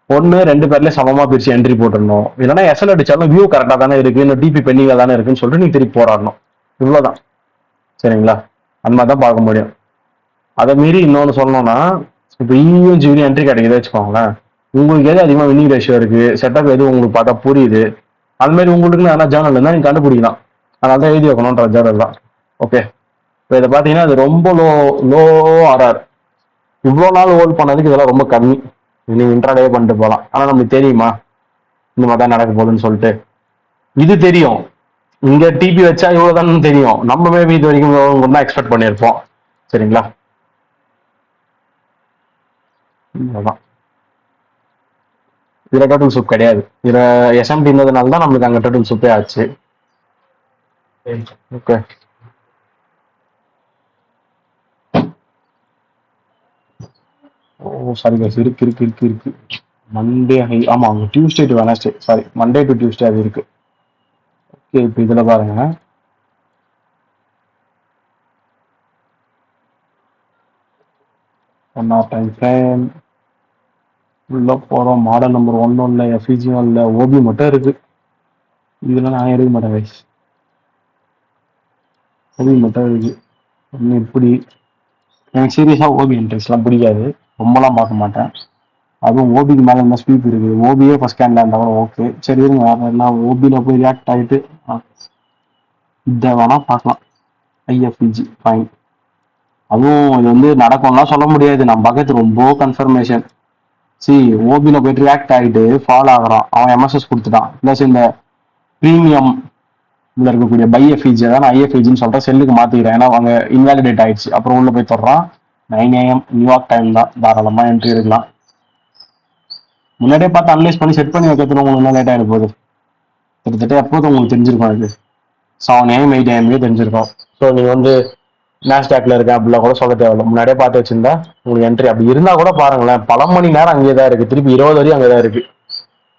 1-2 பேர்லேயே சமமாக பிரிச்சு என்ட்ரி போட்டுருந்தோம். இல்லைன்னா எஸ்எல் அடிச்சாலும் வியூ கரெக்டாக தானே இருக்கு, இன்னும் டிபி பெண்டிங்காக தானே இருக்குன்னு சொல்லிட்டு நீ திருப்பி போராடணும். இவ்வளோதான், சரிங்களா? அந்த மாதிரி தான் பார்க்க முடியும். அதை மீறி இன்னொன்று சொல்லணும்னா, இப்போ இயும் ஜிபியும் என்ட்ரி கிடைக்குது வச்சுக்கோங்களேன், உங்களுக்கு எது அதிகமாக வின்னிங் ரேஷியோ இருக்கு, செட்டப் எது உங்களுக்கு பார்த்தா புரியுது, அது மாதிரி உங்களுக்கு எதனா ஜேர்னல் இருந்தால் நீங்கள் கண்டுபிடிக்கலாம். அதனால தான் எழுதி வைக்கணுன்ற ஜேர்னல் தான். ஓகே, இப்போ இதை பார்த்தீங்கன்னா அது ரொம்ப லோ ஆர்ஆர். இவ்வளோ நாள் ஹோல்ட் பண்ணதுக்கு இதெல்லாம் ரொம்ப கம்மி. நீங்கள் இன்ட்ராடே பண்ணிட்டு போகலாம். ஆனால் நம்மளுக்கு தெரியுமா இந்த மாதிரி தான் நடக்க போகுதுன்னு சொல்லிட்டு? இது தெரியும், இங்கே டிபி வச்சா இவ்வளோ தான் தெரியும். நம்ம மேபி இது வரைக்கும் தான் எக்ஸ்பெக்ட் பண்ணியிருப்போம், சரிங்களா? அதான், இதுல டோட்டல் சூப் கிடையாது. இதுல எஸ்எம்டி இருந்ததுனால தான் நம்மளுக்கு அங்கே டோட்டல் சூப்பே ஆச்சு. ஓகே, ஓ சாரி கைஸ், இருக்கு இருக்கு இருக்கு இருக்கு. மண்டே ஆமா, அங்கே Tuesday to Wednesday, sorry Monday to Tuesday அது இருக்கு. ஓகே, இப்போ இதில் பாருங்க, ஒன் ஆர் டைம் ஃப்ரேம் உள்ள போகிறோம். மாடல் நம்பர் 1 இல்லை, எஃபிஜியும் இல்லை, ஓபி மட்டும் இருக்கு. இதெல்லாம் நான் எடுக்க மாட்டேன் கைஸ், ஓபி மட்டும் இருக்கு. ஒன்று இப்படி எனக்கு சீரியஸாக ஓபி இன்ட்ரெஸ்ட்லாம் பிடிக்காது, ரொம்பலாம் பார்க்க மாட்டேன். அதுவும் ஓபிக்கு மேலே என்ன ஸ்வீப் இருக்குது. ஓபியே ஃபர்ஸ்ட் ஸ்கேன்ல இருந்தால் கூட ஓகே, சரி இருங்க, வேறு எல்லாம் ஓபியில் போய் ரியாக்ட் ஆகிட்டு இதை வேணா பார்க்கலாம். ஐஎஃப்இஜி ஃபைன். அதுவும் இது வந்து நடக்கும்லாம் சொல்ல முடியாது, நம்ம பார்க்கறது ரொம்ப கன்ஃபர்மேஷன். சி, ஓபியில் போயிட்டு ரியாக்ட் ஆகிட்டு ஃபாலோ ஆகிறான், அவன் எம்எஸ்எஸ் கொடுத்துட்டான். ப்ளஸ் இந்த ப்ரீமியம் இதில் இருக்கக்கூடிய பை எஃப்இஜி தான் நான் ஐஎஃப்இஜின்னு சொல்கிறேன், செல்லுக்கு மாற்றிக்கிறேன். ஏன்னா அவங்க இன்வாலிடேட் ஆயிடுச்சு. அப்புறம் உள்ள போய் தொடறான். 9 AM நியூயார்க் டைம் தான், தாராளமாக என்ட்ரி எடுக்கலாம். முன்னாடியே பார்த்து அனலைஸ் பண்ணி செட் பண்ணி வைக்கிறதுல உங்களுக்கு என்ன லேட் ஆகிட போகுது. கிட்டத்தட்ட எப்போதும் உங்களுக்கு தெரிஞ்சிருக்கும், இது 7 AM 8 AM தெரிஞ்சிருக்கும். ஸோ நீங்கள் வந்து நாஸ்டாக்ல இருக்கேன் அப்படிலாம் கூட சொல்ல தேவையில்ல, முன்னாடியே பார்த்து வச்சிருந்தா உங்களுக்கு என்ட்ரி. அப்படி இருந்தால் கூட பாருங்களேன், பல மணி நேரம் அங்கே தான் இருக்கு, திருப்பி 20 வரையும் அங்கே தான் இருக்கு.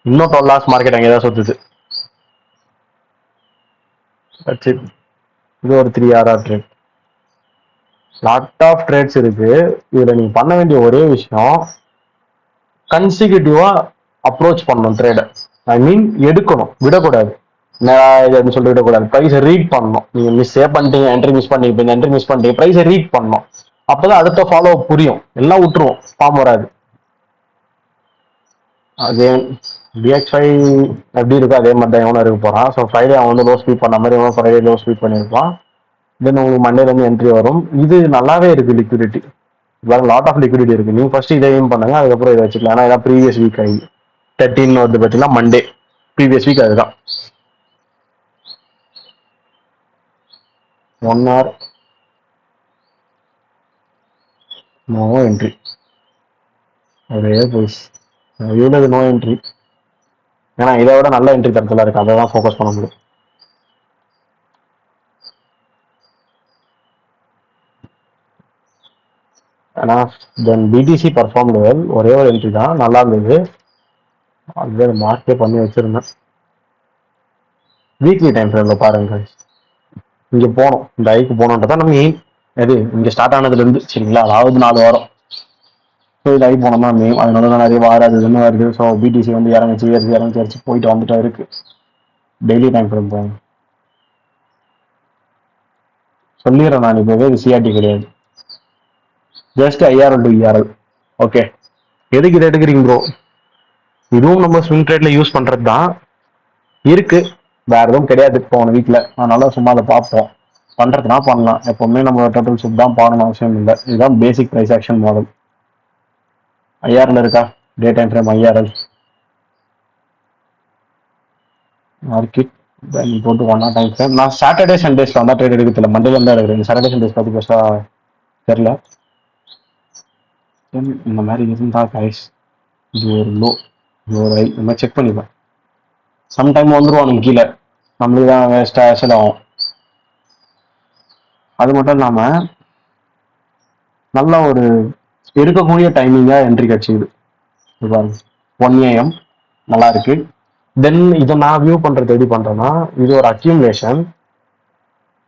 இன்னும் 12 hours மார்க்கெட் அங்கே தான் சுத்துது. இது ஒரு 3RR trade. Lot of trades இருக்கு. இதுல நீங்க பண்ண வேண்டிய ஒரே விஷயம், கன்சிக்யூட்டிவா அப்ரோச் பண்ணணும் ட்ரேடை. ஐ மீன் எடுக்கணும், விடக்கூடாது. இது சொல்லிட்டு விடக்கூடாது. ப்ரைஸை ரீட் பண்ணணும். நீங்க மிஸ்ஸே பண்ணிட்டீங்க, என்ட்ரி மிஸ் பண்ணிட்டு இந்த என்ட்ரி மிஸ் பண்ணிட்டீங்க, ப்ரைஸை ரீட் பண்ணணும். அப்பதான் அடுத்த ஃபாலோ புரியும். எல்லாம் விட்டுருவோம், ஃபார்ம் வராது. அதே DXY எப்படி இருக்கோ அதே மாதிரி தான் இவனும் இருக்க போறான். ஸோ ஃப்ரைடே அவன் வந்து லோ ஸ்வீப் பண்ண மாதிரி இவன் ஃப்ரைடே லோ ஸ்வீப் பண்ணியிருப்பான். தென் உங்களுக்கு மண்டேலேருந்து என்ட்ரி வரும். இது நல்லாவே இருக்கு லிக்விடிட்டி. வேற லாட் ஆஃப் லிக்விடிட்டி இருக்கு. நீங்க ஃபர்ஸ்ட் இதை ஏம் பண்ணுங்க, அதுக்கப்புறம் இதை வச்சுக்கலாம். ஏன்னா இதான் ப்ரீவியஸ் வீக் ஆகி 13 வருது பார்த்தீங்கன்னா மண்டே ப்ரீவியஸ் வீக் அதுதான் 1 hour நோ என்ட்ரி ஒரே போயிஸ் இவ்வளவு நோ என்ட்ரி. ஏன்னா இதை விட நல்ல என்ட்ரி தரத்துல இருக்கு, அதை தான் ஃபோக்கஸ் பண்ண முடியும். ஏன்னா தென் பிடிசி பர்ஃபார்ம் வெல், ஒரே ஒரு என்ட்ரி தான் நல்லா இருந்தது, அது மார்க்கே பண்ணி வச்சிருந்தேன். வீக்லி டைம் ஃப்ரேம்ல பாருங்க, இங்க போனோம், இந்த ஐக்கு போனோன்றதான் நம்ம எய்ம். எது இங்க ஸ்டார்ட் ஆனதுல இருந்து சரிங்களா, அதாவது 4 வாரம் இது ஐ போனோம்னா மெயின். அதனால தான் நிறைய வாரம் அது இதுன்னு வருது. ஸோ பிடிசி வந்து இறங்கிச்சு இறங்கி போயிட்டு வந்துட்டா இருக்கு. டெய்லி டைம் ஃப்ரேம் போகும் சொல்லிடுறேன் நான் இப்பவே, இது சிஆர்டி கிடையாது, just IRL to ERL. Okay, எதுக்கு இதை எடுக்கிறீங்க ப்ரோ? இதுவும் நம்ம ஸ்விங் ட்ரேட்ல யூஸ் பண்றது தான் இருக்கு, வேற எதுவும் கிடையாது போன வீக்ல. அதனால சும்மா அதை பார்ப்போம், பண்றதுனா பண்ணலாம். எப்பவுமே நம்ம டோட்டல் ஷிப் தான் பண்ணணும் அவசியம் இல்லை. இதுதான் பேசிக் பிரைஸ் ஆக்ஷன் மாடல். ஐஆர்எல் இருக்கா? Day time frame IRL market போட்டு ஒன்னா டைம் ஃப்ரேம். நான் சாட்டர்டே சண்டேஸ்ல வந்தா ட்ரேட் எடுக்கிறதுல, மண்டேல இருந்தா எடுக்கிறேன். சாட்டர்டே சண்டேஸ் பத்தி பெருசா தெரியல. இந்த மாதிரி இருந்தா கைஸ், இது ஒரு லோ, இது ஒரு ஹை, இந்த மாதிரி செக் பண்ணிப்பேன். சம்டைம் வந்துருவானுங்க கீழே, நம்மளுக்கு தான் வேஸ்டா ஆக்சுவல் ஆகும். அது மட்டும் இல்லாம நல்ல ஒரு எடுக்கக்கூடிய டைமிங்கா என்ட்ரி கிடைச்சிது. 1 AM நல்லா இருக்கு. தென் இதை நான் வியூ பண்றது எப்படி பண்றேன்னா, இது ஒரு அக்யூமுலேஷன்,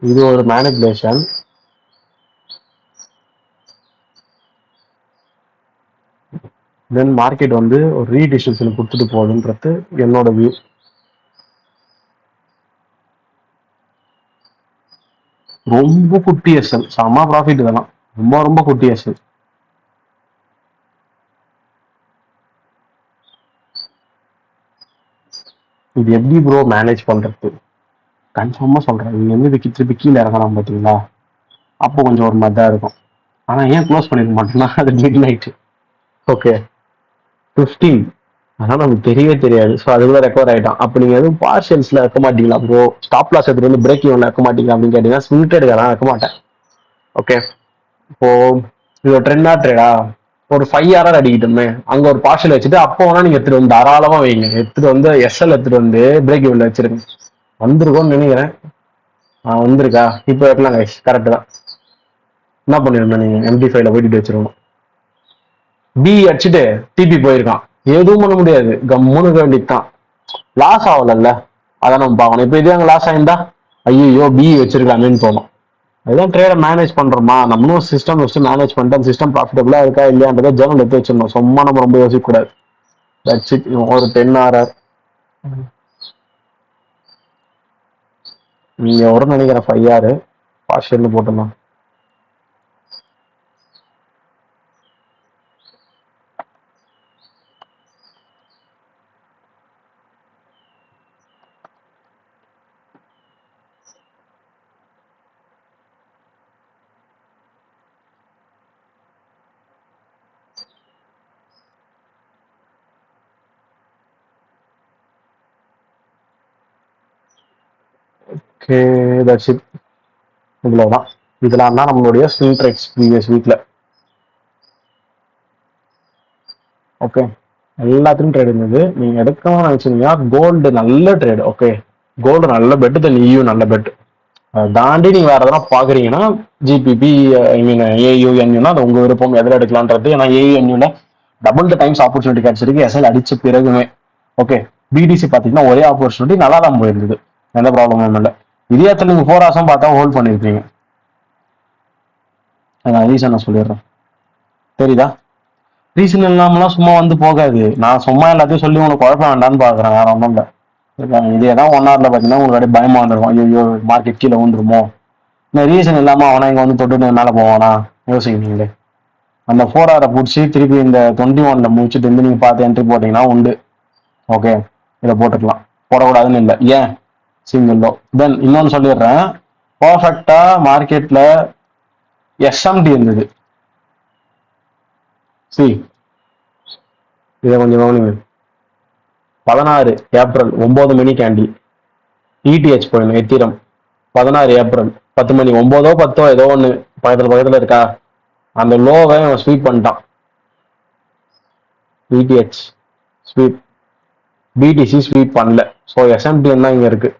இது ஒரு மேனிபுலேஷன், தென் மார்க்கெட் வந்து ஒரு ரீடிஸ்ட்ரிபியூஷன் கொடுத்துட்டு போகுதுன்றது என்னோட வியூ. ரொம்ப குட்டி எஸ்எல், செம்ம ப்ராஃபிட் இதெல்லாம், ரொம்ப ரொம்ப குட்டி எஸ்எல். இது எப்படி ப்ரோ மேனேஜ் பண்றது? கன்ஃபார்மா சொல்றேன், நீங்க வந்து திருப்பி கீழே இறங்கலாம் பார்த்தீங்களா, அப்போ கொஞ்சம் ஒரு மாதிரி தான் இருக்கும். ஆனா ஏன் க்ளோஸ் பண்ணிருக்க மாட்டேன்னா அது மிட் நைட். ஓகே 15, அதனால நமக்கு தெரியவே தெரியாது. ஸோ அதுக்குள்ள ரெக்கவர் ஆயிட்டான். அப்போ நீங்க எதுவும் பார்ஷியல்ஸ்ல வைக்க மாட்டீங்களா ப்ரோ? ஸ்டாப் லாஸ் எடுத்து வந்து பிரேக் ஈவன்ல வைக்க மாட்டீங்களா அப்படின்னு கேட்டீங்கன்னா, ஸ்விங் ட்ரேடுக்கெல்லாம் வைக்க மாட்டேன். ஓகே, இப்போ இது ஒரு ட்ரெண்டா ட்ரேடா, ஒரு 5 hour அடிக்கிட்டோமே, அங்க ஒரு பார்ஷல் வச்சுட்டு அப்போ வேணா நீங்க எடுத்துட்டு வந்து தாராளமா வைங்க. எடுத்துட்டு வந்து எஸ்எல் எடுத்துட்டு வந்து பிரேக் ஈவன்ல வச்சிருங்க. வந்திருக்கும்னு நினைக்கிறேன். வந்திருக்கா? இப்போ வைக்கலாம் கைஸ், கரெக்ட் தான். என்ன பண்ணிருந்தேன், நீங்க MD5ல போயிட்டு வச்சிருக்கணும். பி அடிச்சுட்டு டிபி போயிருக்கான், எதுவும் பண்ண முடியாது, கம்முன்னு வேண்டித்தான். லாஸ் ஆகலல்ல, அதான் நம்ம பார்க்கணும். இப்போ இதே அங்கே லாஸ் ஆயிருந்தா ஐயோ பி வச்சிருக்கலாமேன்னு தோணும். அதுதான் ட்ரேடை மேனேஜ் பண்றோமா, நம்மளும் சிஸ்டம் வச்சு மேனேஜ் பண்ணிட்டு அந்த சிஸ்டம் ப்ராஃபிட்டபிளா இருக்கா இல்லையான்றதை ஜேர்னல் எடுத்து வச்சிடணும். சும்மா நம்ம ரொம்ப யோசிக்க கூடாது. That's it. ஒரு 10 hour நீங்க ஒரு நினைக்கிற 5 hour பார்ஷியல் போட்டுலாம். Okay that's it. இவ்வளவுதான். இதெல்லாம் தான் நம்மளுடைய ஸ்விங் ட்ரேட்ஸ் ப்ரீவியஸ் வீக்ல. ஓகே, எல்லாத்துக்கும் ட்ரேட் இருந்தது. நீங்க எடுக்கணும்னு நினைச்சீங்கன்னா கோல்டு நல்ல ட்ரேட். ஓகே, கோல்டு நல்ல பெட், தென் EU நல்ல பெட். தாண்டி நீங்க வேற எதனா பாக்குறீங்கன்னா ஜிபிபி, ஐ மீன் AUNUனா அது உங்க விருப்பம், எதில் எடுக்கலான்றது. ஏன்னா AUNUல டபுள் த டைம்ஸ் ஆப்பர்ச்சுனிட்டி கிடைச்சிருக்கு எஸ்எல் அடிச்ச பிறகுமே. ஓகே, பிடிசி பாத்தீங்கன்னா ஒரே ஆப்பர்ச்சுனிட்டி நல்லா தான் போயிருந்தது, எந்த ப்ராப்ளமும் இல்லை. இதே இடத்துல நீங்க 4 hours பார்த்தா ஹோல்ட் பண்ணிருப்பீங்க. நான் ரீசன் நான் சொல்லிடுறேன், தெரியுதா? ரீசன் இல்லாமலாம் சும்மா வந்து போகாது. நான் சும்மா எல்லாத்தையும் சொல்லி உனக்கு குழப்பம் வேண்டான்னு பாக்குறேன், வேற ஒன்றும் இல்லை. இதே தான் 1 hourல பாத்தீங்கன்னா உங்களுக்கு அப்படியே பயமா வந்துருக்கும், ஐயோ மார்க்கெட் கீழே வந்துருமோ. இந்த ரீசன் இல்லாம அவனா இங்க வந்து தொட்டு மேல போவானா யோசிக்கிறீங்களே. அந்த 4 hour பிடிச்சி திருப்பி இந்த 21ல முடிச்சுட்டு வந்து நீங்க பார்த்து என்ட்ரி போட்டீங்கன்னா உண்டு. ஓகே, இதை போட்டுக்கலாம். போடக்கூடாதுன்னு இல்லை, ஏன் சிங்கிள் லோ. தென் இன்னொன்று சொல்லிடுறேன், பர்ஃபெக்டா மார்க்கெட்ல எஸ்எம்டி இருந்தது. சி இதை கொஞ்சம் கவனிங்க. 16 ஏப்ரல் 9 மணி கேண்டி இடிஹெச் போயிடும் எத்திரம். 16 ஏப்ரல் 10 மணி, 9ஓ 10ஓ ஏதோ ஒன்று பக்கத்துல இருக்கா, அந்த லோவை அவன் ஸ்வீப் பண்ணிட்டான். இடிஹெச் ஸ்வீப், பிடிசி ஸ்வீப் பண்ணல. ஸோ எஸ்எம்டி தான் இங்க இருக்கு.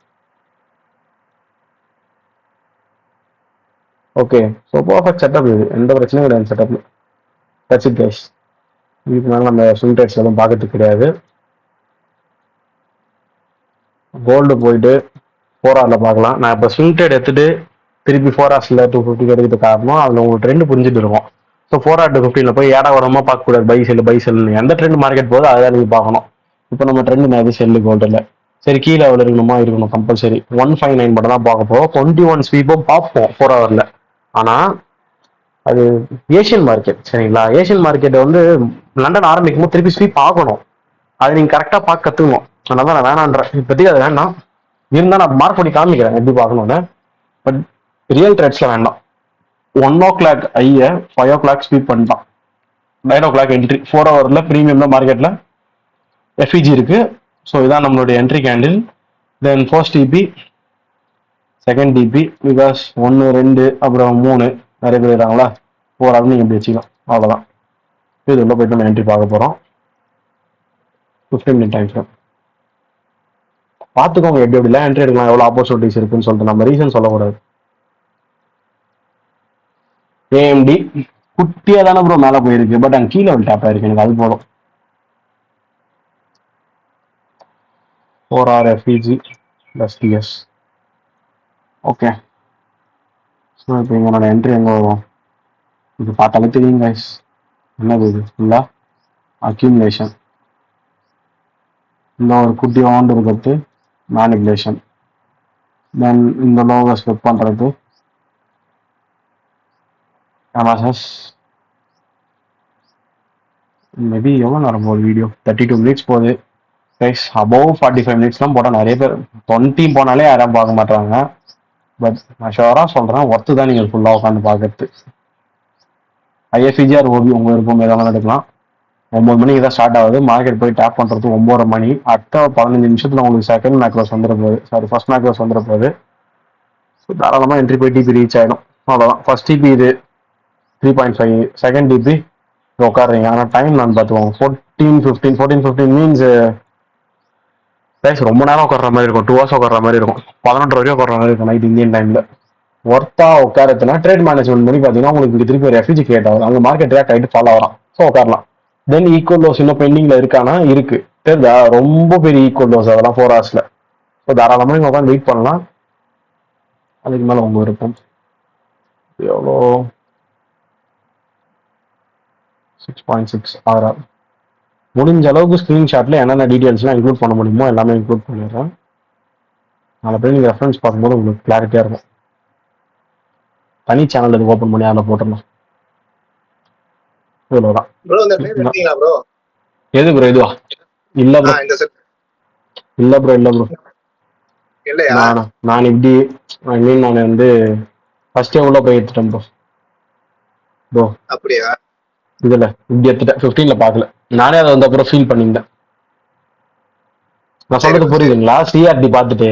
ஓகே, ஸோ பர்ஃபெக்ட் செட்டப், இது எந்த பிரச்சனையும் கிடையாது செட்டப்ல. Touch it guys. இதுக்கு மேலே நம்ம ஸ்விங் ட்ரேட்ஸ் எதுவும் பார்க்கறதுக்கு கிடையாது. கோல்டு போயிட்டு 4 ஹவர்ல பார்க்கலாம். நான் இப்போ ஸ்விங் ட்ரேட் எடுத்துட்டு திருப்பி 4 ஹவர்ஸ்ல 250 எடுக்கிறது காரணம் அதில் உங்களுக்கு ட்ரெண்ட் புரிஞ்சுட்டு இருக்கும். ஸோ 4 ஹவர் 250 போய் ஏடா வரமா பார்க்கக்கூடாது. பை செல்லுன்னு எந்த ட்ரெண்ட் மார்க்கெட் போகுது அதான் நீங்கள் பார்க்கணும். இப்போ நம்ம ட்ரெண்ட் நான் எது செல்லு கோல்டில் சரி கீழே அவ்வளோ இருக்கணும் கம்பல்சரி. 159 மட்டும் தான் பார்க்க போவோம். 21 ஸ்வீப்பும் பார்ப்போம் 4 ஹவர்ல. ஆனால் அது ஏஷியன் மார்க்கெட் சரிங்களா. ஏஷியன் மார்க்கெட் வந்து லண்டன் ஆரம்பிக்கும் போது திருப்பி ஸ்வீப் ஆகணும். அது நீங்க கரெக்டா பார்க்க கத்துக்கணும். அதனால நான் வேணான்றேன் இப்போதைக்கு, அது வேண்டாம். இருந்தா நான் மார்க் பண்ணி காமிக்கிறேன் எப்படி பார்க்கணும்னு. பட் ரியல் ட்ரேட்ஸ்ல வேண்டாம். 1 o'clock ஐய 5 o'clock ஸ்வீப் பண்ணிட்டான். 9 o'clock என்ட்ரி. 4 ஹவர்ல ப்ரீமியம் தான் மார்க்கெட்ல எஃப்இஜி இருக்கு. ஸோ இதான் நம்மளுடைய entry candle. Then first TP, second TP, because 1 2 அப்புறம் 3 நிறைய பேர் இருக்காங்களா, 4 ஹவர் நீங்க இப்படி வச்சுக்கலாம். அவ்வளோதான். இது உள்ள போயிட்டு நம்ம என்ட்ரி பார்க்க போறோம். 15 minute டைம் ஃப்ரேம் பார்த்துக்கோங்க. எப்படி எப்படிலாம் என்ட்ரி எடுக்கலாம், எவ்வளோ ஆப்பர்ச்சுனிட்டிஸ் இருக்குன்னு சொல்லிட்டு நம்ம ரீசன் சொல்லக்கூடாது. ஏஎம்டி குட்டியா தானே ப்ரோ மேலே போயிருக்கு, பட் அங்கே கீழே ஒரு டேப் ஆயிருக்கு. எனக்கு அது போதும். 4 hour FVG plus DS. Okay, so இப்போ என்னோட என்ட்ரி எங்கே வரும் இது பார்த்தாலே தெரியும் கைஸ். என்னது இது ஃபுல்லா அக்யூமுலேஷன். இந்த ஒரு குட்டி வாண்டு இருக்கிறது மேனிபுலேஷன். தென் இந்த லோகோ ஸ்லிப் பண்ணுறது எம்எஸ்எஸ். மேபி எவ்வளோ நேரம் போகுது வீடியோ, 32 minutes போகுது கைஸ். அபவ் 45 minutesலாம் போட்டால் நிறைய பேர் 20 போனாலே யாரும் பார்க்க மாட்டாங்க. பட் நான் ஷோராக சொல்கிறேன், ஒர்த்து தான் நீங்கள் ஃபுல்லாக உட்காந்து பார்க்கறது. ஐஎஃப்இஜிஆர் ஓபி உங்கள் விருப்பம் எதாவது எடுக்கலாம். 9 மணிக்கு தான் ஸ்டார்ட் ஆகுது. மார்க்கெட் போய் டேப் பண்ணுறது 9:30 மணி. அடுத்த 15 நிமிஷத்தில் உங்களுக்கு செகண்ட் மேக்ரோஸ் வந்துட போகுது, சாரி ஃபர்ஸ்ட் மேக்ரோஸ் வந்துட போகுது. ஸோ தாராளமாக என்ட்ரி போய் டிபி ரீச் ஆகிடும். அவ்வளோதான். ஃபர்ஸ்ட் டிபி இது 3.5, செகண்ட் டிபி உட்காடுறீங்க. ஆனால் டைம் நான் பார்த்துக்கோங்க. 14:15 மீன்ஸ் ப்ரைஸ் ரொம்ப நேரம் உட்கார மாதிரி இருக்கும். 2 hours உட்கார மாதிரி இருக்கும். 11 வரையும் உட்கார மாதிரி இருக்கும் நைட் இந்தியன் டைமில். ஒர்த்தா உட்காரத்துனா ட்ரேட் மேனேஜ்மெண்ட் பண்ணி பார்த்தீங்கன்னா உங்களுக்கு திருப்பி ஒரு எஃப்இஜி கிரியேட் ஆகும். அங்கே மார்க்கெட் ரேட் ஆகிட்டு ஃபாலோ ஆகலாம். ஸோ உட்காரலாம். தென் ஈக்குவல் லோஸ் இன்னும் பெண்டிங்ல இருக்கானா, இருக்கு. தெரியுதா, ரொம்ப பெரிய ஈக்குவல் லோஸ் அதெல்லாம் 4 hours. ஸோ தாராளமாக நீங்கள் உட்காந்து வெயிட் பண்ணலாம். அதுக்கு மேலே உங்க விருப்பம். எவ்வளோ 6.6 ஆர். முடிஞ்ச அளவுக்கு ஸ்க்ரீன்ஷாட்ல என்னென்ன டீட்டெயில்ஸ்லாம் இன்க்ளூட் பண்ண முடியுமோ எல்லாமே இன்க்ளூட் பண்ணிடுறேன். நாளை போய் நீங்கள் ரெஃபரன்ஸ் பார்க்கும்போது உங்களுக்கு கிளாரிட்டியாக இருக்கும். தனி சேனல் இது ஓப்பன் பண்ணி அதில் போட்டுடலாம். இவ்வளோதான். எது ப்ரோ இதுவா? இல்ல ப்ரோ, இல்ல ப்ரோ, இல்ல ப்ரோ. நான் இப்படி ஐ மீன் நான் வந்து ஃபர்ஸ்டே உள்ள போய் எடுத்துட்டேன் ப்ரோ. ப்ரோ அப்படியா? இதுல இப்படி எடுத்துட்டேன். 15ல பார்க்கல. நானே அதை வந்து அப்புறம் ஃபீல் பண்ணியிருந்தேன். நான் சொல்றது புரியுதுங்களா? சிஆர்டி பார்த்துட்டு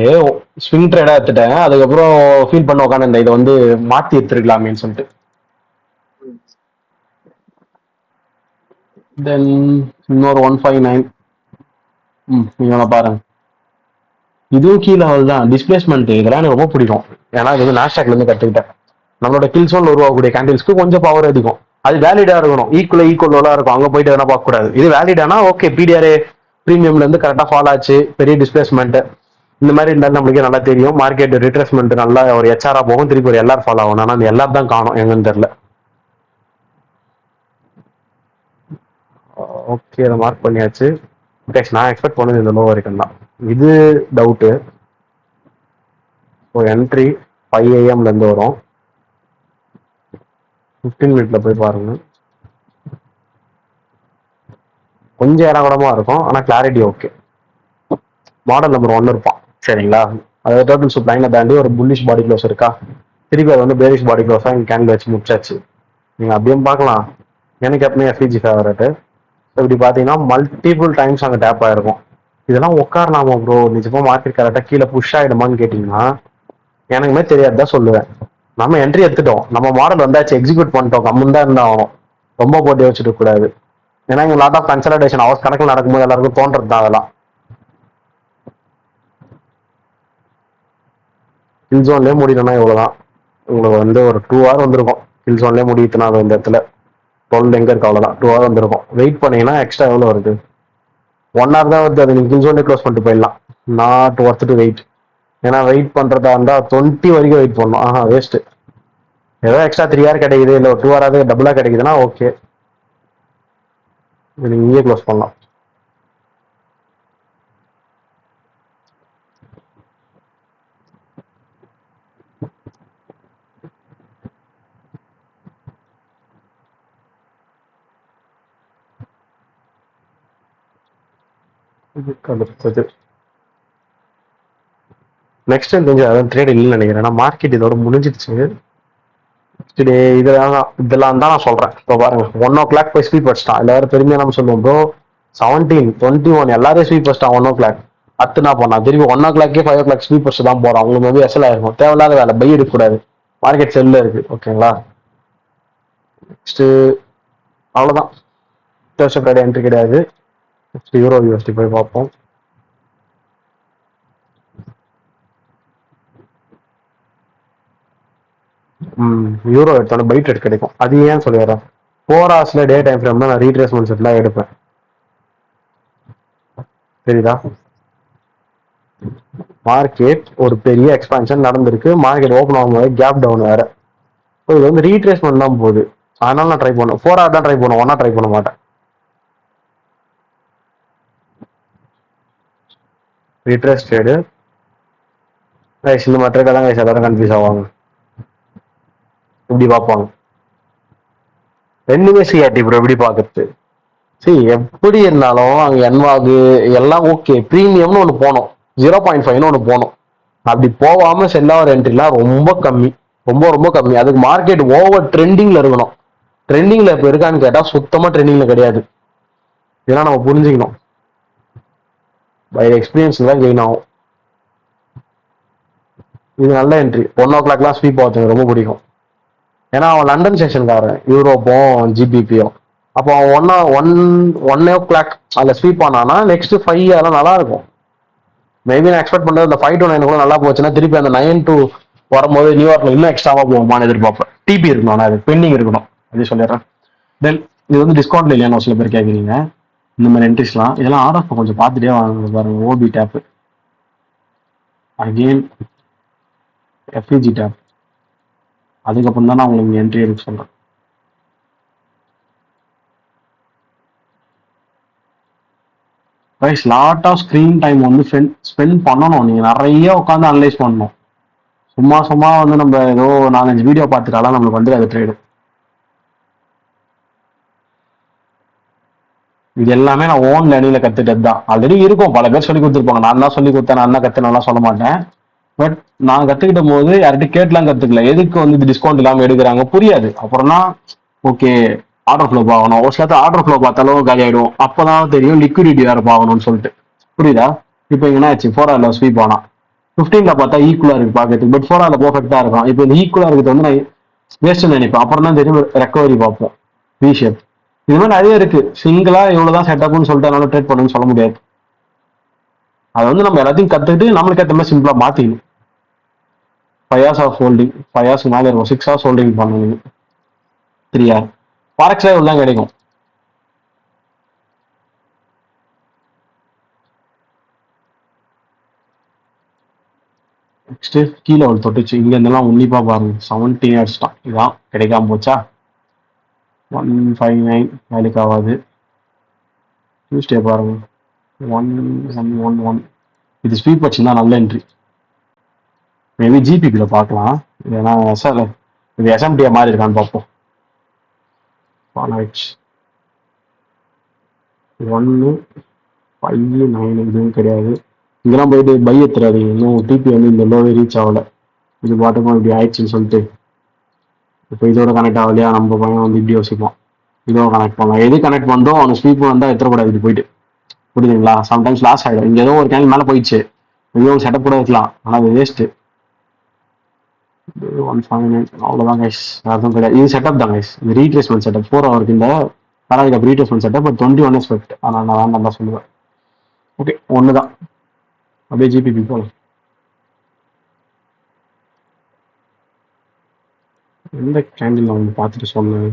ஸ்விங் ட்ரேடா எடுத்துட்டேன். அதுக்கப்புறம் ஃபீல் பண்ண உட்காந்து இதை வந்து மாத்தி எடுத்துருக்கலாமேன்னு சொல்லிட்டு. தென் இன்னொரு 159. நீங்க பாருங்க, இதுவும் கீழே தான் டிஸ்பிளேஸ்மெண்ட். இதெல்லாம் எனக்கு ரொம்ப பிடிக்கும். ஏன்னா இது வந்து நாஸ்டாக்ல இருந்து கற்றுக்கிட்டேன். நம்மளோட கில்ஸோன் உருவாகக்கூடிய கேண்டில்ஸ்க்கு கொஞ்சம் பவர் அதிகம். அது வேலிடா இருக்கணும். ஈக்குவலா இருக்கும். அங்க போயிட்டு எதனா பார்க்க கூடாது. இது வேலிடானா ஓகே. பிடிஆர் பிரீமியம்ல இருந்து கரெக்டா ஃபாலோ ஆச்சு. பெரிய டிஸ்பிளேஸ்மெண்ட் இந்த மாதிரி இருந்தாலும் நம்மளுக்கே நல்லா தெரியும். மார்க்கெட் ரிட்ரேஸ்மெண்ட் நல்லா ஒரு ஹெச்ஆரா போகும். திருப்பி ஒரு எல்ஆர் ஃபாலோ ஆகும். ஆனா அந்த எல்ஆர் தான் காணும் எங்கன்னு தெரியல. ஓகே, அதை மார்க் பண்ணியாச்சு. நான் எக்ஸ்பெக்ட் பண்ணது இந்த லோ வரைக்கும் தான். இது டவுட்டு. ஸோ என்ட்ரி 5 AM இருந்து வரும். 15 minute போய் பாருங்க. கொஞ்சம் ஏறாகூடமா இருக்கும், ஆனா கிளாரிட்டி ஓகே. மாடல் நம்பர் 1 இருப்பான். சரிங்களா? அதாவது டோட்டல் சப்ளைனை தாண்டி ஒரு புல்லிஷ் பாடி க்ளோஸ் இருக்கா, திருப்பி அது வந்து பேரிஷ் பாடி க்ளோஸாக இங்கே கேண்டில் வச்சு முடிச்சாச்சு. நீங்கள் அப்படியும் பார்க்கலாம். எனக்கு எப்பவுமே எஃப்இஜி ஃபேவரட்டு. இப்படி பார்த்தீங்கன்னா மல்டிபிள் டைம்ஸ் அங்கே டேப் ஆயிருக்கும். இதெல்லாம் உட்காரலாமா ப்ரோ, நிஜமா மார்க்கெட் கரெக்டாக கீழே புஷ் ஆகிடுமான்னு கேட்டிங்கன்னா எனக்குமே தெரியாது தான் சொல்லுவேன். நம்ம என்ட்ரி எடுத்துட்டோம், நம்ம மாடல் வந்தாச்சு, எக்ஸிக்யூட் பண்ணிட்டோம், கம்முன்னு தான் இருந்தால் ஆகணும். ரொம்ப போட்டு வச்சுட்டு கூடாது. ஏன்னா இங்கே லாட் ஆஃப் கன்சல்டேஷன் ஹவர்ஸ் கணக்கில் நடக்கும்போது எல்லாருக்கும் தோன்றது தான் அதெல்லாம். கில் ஜோன்லேயே முடியலன்னா இவ்வளோதான். உங்களுக்கு வந்து ஒரு 2 hour வந்திருக்கும். கில் ஜோன்லேயே முடியுதுன்னா அது இந்த இடத்துல 12 எங்கே இருக்கு அவ்வளோதான். 2 hour வந்திருக்கும். வெயிட் பண்ணீங்கன்னா எக்ஸ்ட்ரா எவ்வளோ வருது? 1 hour தான் வருது. அது நீங்கள் கில் ஜோன்லேயே க்ளோஸ் பண்ணிட்டு போயிடலாம். Not worth to wait. ஏன்னா வெயிட் பண்ணுறதா இருந்தால் 20 வரைக்கும் வெயிட் பண்ணணும். வேஸ்ட்டு. ஏதோ எக்ஸ்ட்ரா 3 hour கிடைக்குது, இல்லை ஒரு 2 hour டபுளாக கிடைக்குதுன்னா ஓகே, நீங்கள் இங்கேயே க்ளோஸ் பண்ணலாம். அடுத்தது நெக்ஸ்ட் தெரிஞ்சு அதான் ட்ரேட் இல்லைன்னு நினைக்கிறேன். ஏன்னா மார்க்கெட் இதோட முடிஞ்சிடுச்சு. சரி, இதெல்லாம் தான் நான் சொல்றேன். இப்போ பாருங்க, 1 o'clock போய் ஸ்வீப் வச்சிட்டான். எல்லாரும் பெருமையா நம்ம சொல்லுவோம் ப்ரோ, 17, 21 எல்லாரும் ஸ்வீப் வச்சிட்டான் 1 o'clock. அடுத்து நான் பண்ணா திருப்பி 1 o'clock 5 o'clock ஸ்வீப் வச்சு தான் போறான். அவங்களுக்கு வந்து எஸ்எல் ஆயிருக்கும். தேவையில்லாத வேலை, பை எடுக்கக்கூடாது. மார்க்கெட் செல்ல இருக்கு. ஓகேங்களா? நெக்ஸ்ட் அவ்வளவுதான். தேர்ஸ்டே ஃப்ரைடே என்ட்ரி கிடையாது. நெக்ஸ்ட் யூரோ யூஎஸ்டி போய் பார்ப்போம். யூரோ எடுத்தோட பை ட்ரேட் கிடைக்கும். அது ஏன் சொல்லிடுறேன், 4 hours டே டைம் ஃப்ரேம் தான் நான் ரீட்ரேஸ்மெண்ட் செட்லாம் எடுப்பேன். தெரியுதா? மார்க்கெட் ஒரு பெரிய எக்ஸ்பான்ஷன் நடந்திருக்கு. மார்க்கெட் ஓப்பன் ஆகும்போது கேப் டவுன் வேற. இது வந்து ரீட்ரேஸ்மெண்ட் தான் போகுது. அதனால நான் ட்ரை பண்ணுவேன். 4 hour தான் ட்ரை பண்ணுவேன், 1 hour ட்ரை பண்ண மாட்டேன். ரீட்ரேஸ் ட்ரேடு இந்த மாதிரி ட்ரேட் தான் எல்லாரும் கன்ஃபியூஸ் ஆவாங்க. இப்படி பார்ப்பாங்க. ரெண்டுமே சிஆர்டி ப்ரோ எப்படி பார்க்கறது? சரி, எப்படி இருந்தாலும் அங்கே என்வாகு எல்லாம் ஓகே. ப்ரீமியம்னு ஒன்று போனோம், 0.5ன்னு ஒன்று போனோம். அப்படி போகாம செல்லா ஒரு என்ட்ரிலாம் ரொம்ப கம்மி, ரொம்ப ரொம்ப கம்மி. அதுக்கு மார்க்கெட் ஓவர் ட்ரெண்டிங்ல இருக்கணும். ட்ரெண்டிங்ல இப்போ இருக்கான்னு கேட்டால் சுத்தமா ட்ரெண்டிங்ல கிடையாது. இதெல்லாம் நம்ம புரிஞ்சுக்கணும். பை எக்ஸ்பீரியன்ஸ் தான் கெயின் ஆகும். இது நல்ல என்ட்ரி. 1 o'clockலாம் ஸ்வீப் ஆகுது, ரொம்ப பிடிக்கும். ஏன்னா அவன் லண்டன் செஷன்காரன், யூரோப்பும் ஜிபிபியும். அப்போ அவன் ஒன் ஓ கிளாக் அதில் ஸ்வீப் ஆனானா நெக்ஸ்ட் 5 அதெல்லாம் நல்லா இருக்கும். மேபி நான் எக்ஸ்பெக்ட் பண்றது இந்த 5 to 9 கூட நல்லா போச்சுன்னா திருப்பி அந்த 9 to வரும்போது நியூயார்க்ல இன்னும் எக்ஸ்ட்ராவா போகுமான்னு எதிர்பார்ப்பேன். டிபி இருக்கணும், ஆனால் அது பெண்டிங் இருக்கணும். அப்படி சொல்லிடுறேன். தென் இது வந்து டிஸ்கவுண்ட்ல இல்லையான்னு சில பேர் கேட்குறீங்க. இந்த மாதிரி என்ட்ரிஸ்லாம் இதெல்லாம் ஆர்டர் கொஞ்சம் பார்த்துட்டே வாங்க. பாருங்க, OB tap, again FVG tap, அதுக்கப்புறம் தான் நான் உங்களுக்கு என்ட்ரி இருக்கு சொல்றேன். Rise lot of screen time வந்து ஸ்பெண்ட் பண்ணணும். நீங்க நிறைய உட்காந்து அனலைஸ் பண்ணணும். சும்மா சும்மா வந்து நம்ம ஏதோ 4-5 வீடியோ பார்த்துட்டாலாம் நம்மளுக்கு வந்து அது ட்ரேடு. இது எல்லாமே நான் ஓன் லேர்னிங்ல கத்துட்டது தான். ஆல்ரெடி இருக்கும், பல பேர் சொல்லி கொடுத்துருப்பாங்க. நான் தான் சொல்லி கொடுத்தேன், நான் தான் கத்துனலாம் சொல்ல மாட்டேன். பட் நான் கத்துக்கிட்ட போது யார்கிட்ட கேட்டுலாம் கத்துக்கல. எதுக்கு வந்து இது டிஸ்கவுண்ட் இல்லாமல் எடுக்கிறாங்க புரியாது. அப்புறம் தான் ஓகே, ஆர்டர் ஃப்ளோ பார்க்கணும். ஒரு சில ஆர்டர் ஃப்ளோ பார்த்தாலும் காலி ஆயிடும். அப்பதான் தெரியும் லிக்விடிட்டி வேற பார்க்கணும்னு சொல்லிட்டு. புரியுதா? இப்போ என்ன ஆச்சு, 4 hour ஸ்வீப் ஆனா 15ல பார்த்தா ஈக்குவலா இருக்கு பார்க்கறதுக்கு. பட் 4 hour பெர்ஃபெக்டா இருக்கும். இப்போ இந்த ஈக்குவலா இருக்கிறது வந்து நான் வேஸ்ட் நினைப்பேன். அப்புறம் தான் தெரியும் ரெக்கவரி பார்ப்போம், வி ஷேப். இது மாதிரி நிறைய இருக்கு. சிங்கிளா இவ்வளவுதான் செட்டப்னு சொல்லிட்டு அதனால ட்ரேட் பண்ணுன்னு சொல்ல முடியாது. அதை வந்து நம்ம எல்லாத்தையும் கத்துக்கிட்டு நம்மளுக்கு ஏற்ற மாதிரி சிம்பிளா மாத்திக்கணும். 5 hours ஆஃப் ஹோல்டிங், 5 hours மேலே இருக்கும். 6 hours ஹோல்டிங் பண்ணணும். 3 hour ஃபாரெக்ஸ்ல இவ்வளவு தான் கிடைக்கும். நெக்ஸ்ட் கீழே ஒரு தொட்டுச்சு. இங்க இருந்தெல்லாம் உன்னிப்பா பாருங்க, 17 years தான். இதான் கிடைக்காம போச்சா. 159 வேலைக்கு ஆகாது. டியூஸ்டே பாருங்க, 1111. இது ஸ்வீப் வச்சுருந்தா நல்ல என்ட்ரி. மேபி ஜிபிபியில் பார்க்கலாம். ஏன்னா சார் இது எஸ்எம்டிஏ மாதிரி இருக்கான்னு பார்ப்போம். 159 இதுவும் கிடையாது. இங்கெல்லாம் போயிட்டு பை எத்துறாரு, இன்னும் டிபி வந்து இந்த லோவே ரீச் ஆகல, இது பாட்டுக்கும் இப்படி ஆயிடுச்சுன்னு சொல்லிட்டு இப்போ இதோட கனெக்ட் ஆகலையா நம்ம பையன் வந்து இப்படி யோசிப்போம், இதோட கனெக்ட் பண்ணலாம், எது கனெக்ட் பண்ணோம் அவனுக்கு ஸ்வீப் வந்தால் எத்தக்கூடாது இது போயிட்டு, புரியுதுங்களா? சம்டைம்ஸ் லாஸ் ஆகிடும். இங்கே ஏதோ ஒரு கேன் மேலே போயிடுச்சு, இதுவும் செட்டப் கூட வைக்கலாம், ஆனால் அது வேஸ்ட்டு. 159 அவ்வளோதான் கைஸ், அதுவும் கிடையாது. இது செட்டப் தான் கைஸ், இது ரீட்ரேஸ்மெண்ட் செட்டப் 4 ஹவருக்கு இந்த பரவாயில்ல ரீட்ரேஸ்மெண்ட் செட்டப் 21 எக்ஸ்பெக்ட், ஆனால் நான் வேண்டாம் தான் சொல்லுவேன். ஓகே, ஒன்று தான், அப்படியே ஜிபிபி போகலாம். எந்த கேண்டில் நான் வந்து பார்த்துட்டு சொன்னேன்,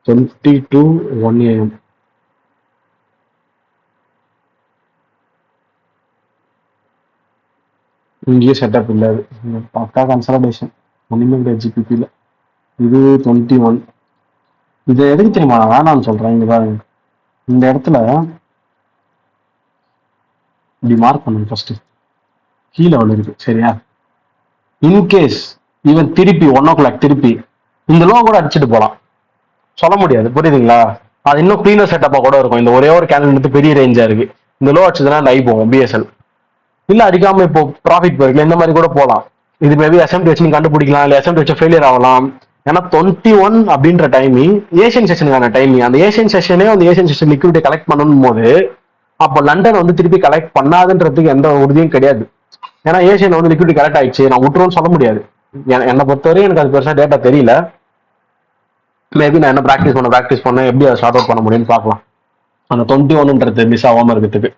20 to 1 AM. இங்கேயும் செட்டப் இல்லை, அது பக்கா கன்சல்டேஷன், ஒன்றுமே கிடையாது ஜிபிபியில். இது 21. இதை எதுக்கு தெரியுமா நான் வேணாம்னு சொல்கிறேன், இங்கே பாருங்க, இந்த இடத்துல இப்படி மார்க் பண்ணுங்க ஃபர்ஸ்ட், கீழே ஒன்று இருக்கு சரியா, இன்கேஸ் இவன் திருப்பி 1 o'clock திருப்பி இந்த லோ கூட அடிச்சுட்டு போகலாம், சொல்ல முடியாது, புரியுதுங்களா? அது இன்னும் க்ளீனர் செட்டப்பாக கூட இருக்கும். இந்த ஒரே ஒரு கேண்டில் எடுத்து பெரிய ரேஞ்சா இருக்கு, இந்த லோ அடிச்சதுன்னா லை போகும் பிஎஸ்எல், இல்ல அடிக்காம இப்போ ப்ராஃபிட் போயிருக்கல, இந்த மாதிரி கூட போகலாம். இது மேபி எஸ்எம்டி வச்சு நீங்க கண்டுபிடிக்கலாம், இல்லை எஸ்எம்டி வச்சு ஃபெயிலியர் ஆகலாம். ஏன்னா 21 அப்படின்ற டைமிங் ஏசியன் செஷனுக்கான டைமிங், அந்த ஏசியன் செஷனே வந்து ஏசியன் செஷன் லிக்விடிட்டி கலெக்ட் பண்ணணும் போது அப்போ லண்டன் வந்து திருப்பி கலெக்ட் பண்ணாதுன்றதுக்கு எந்த உறுதியும் கிடையாது. ஏன்னா ஏசியன் வந்து லிக்விடிட்டி கலெக்ட் ஆயிடுச்சு, நான் விட்டுருவோம்னு சொல்ல முடியாது. என்னை பொறுத்தவரை எனக்கு அது பெருசாக டேட்டா தெரியல, மேபி நான் என்ன ப்ராக்டிஸ் பண்ண எப்படி அதை ஷார்ட் அவுட் பண்ண முடியும்னு பார்க்கலாம். அந்த 21ன்றது மிஸ் ஆகாம இருக்கிறதுக்கு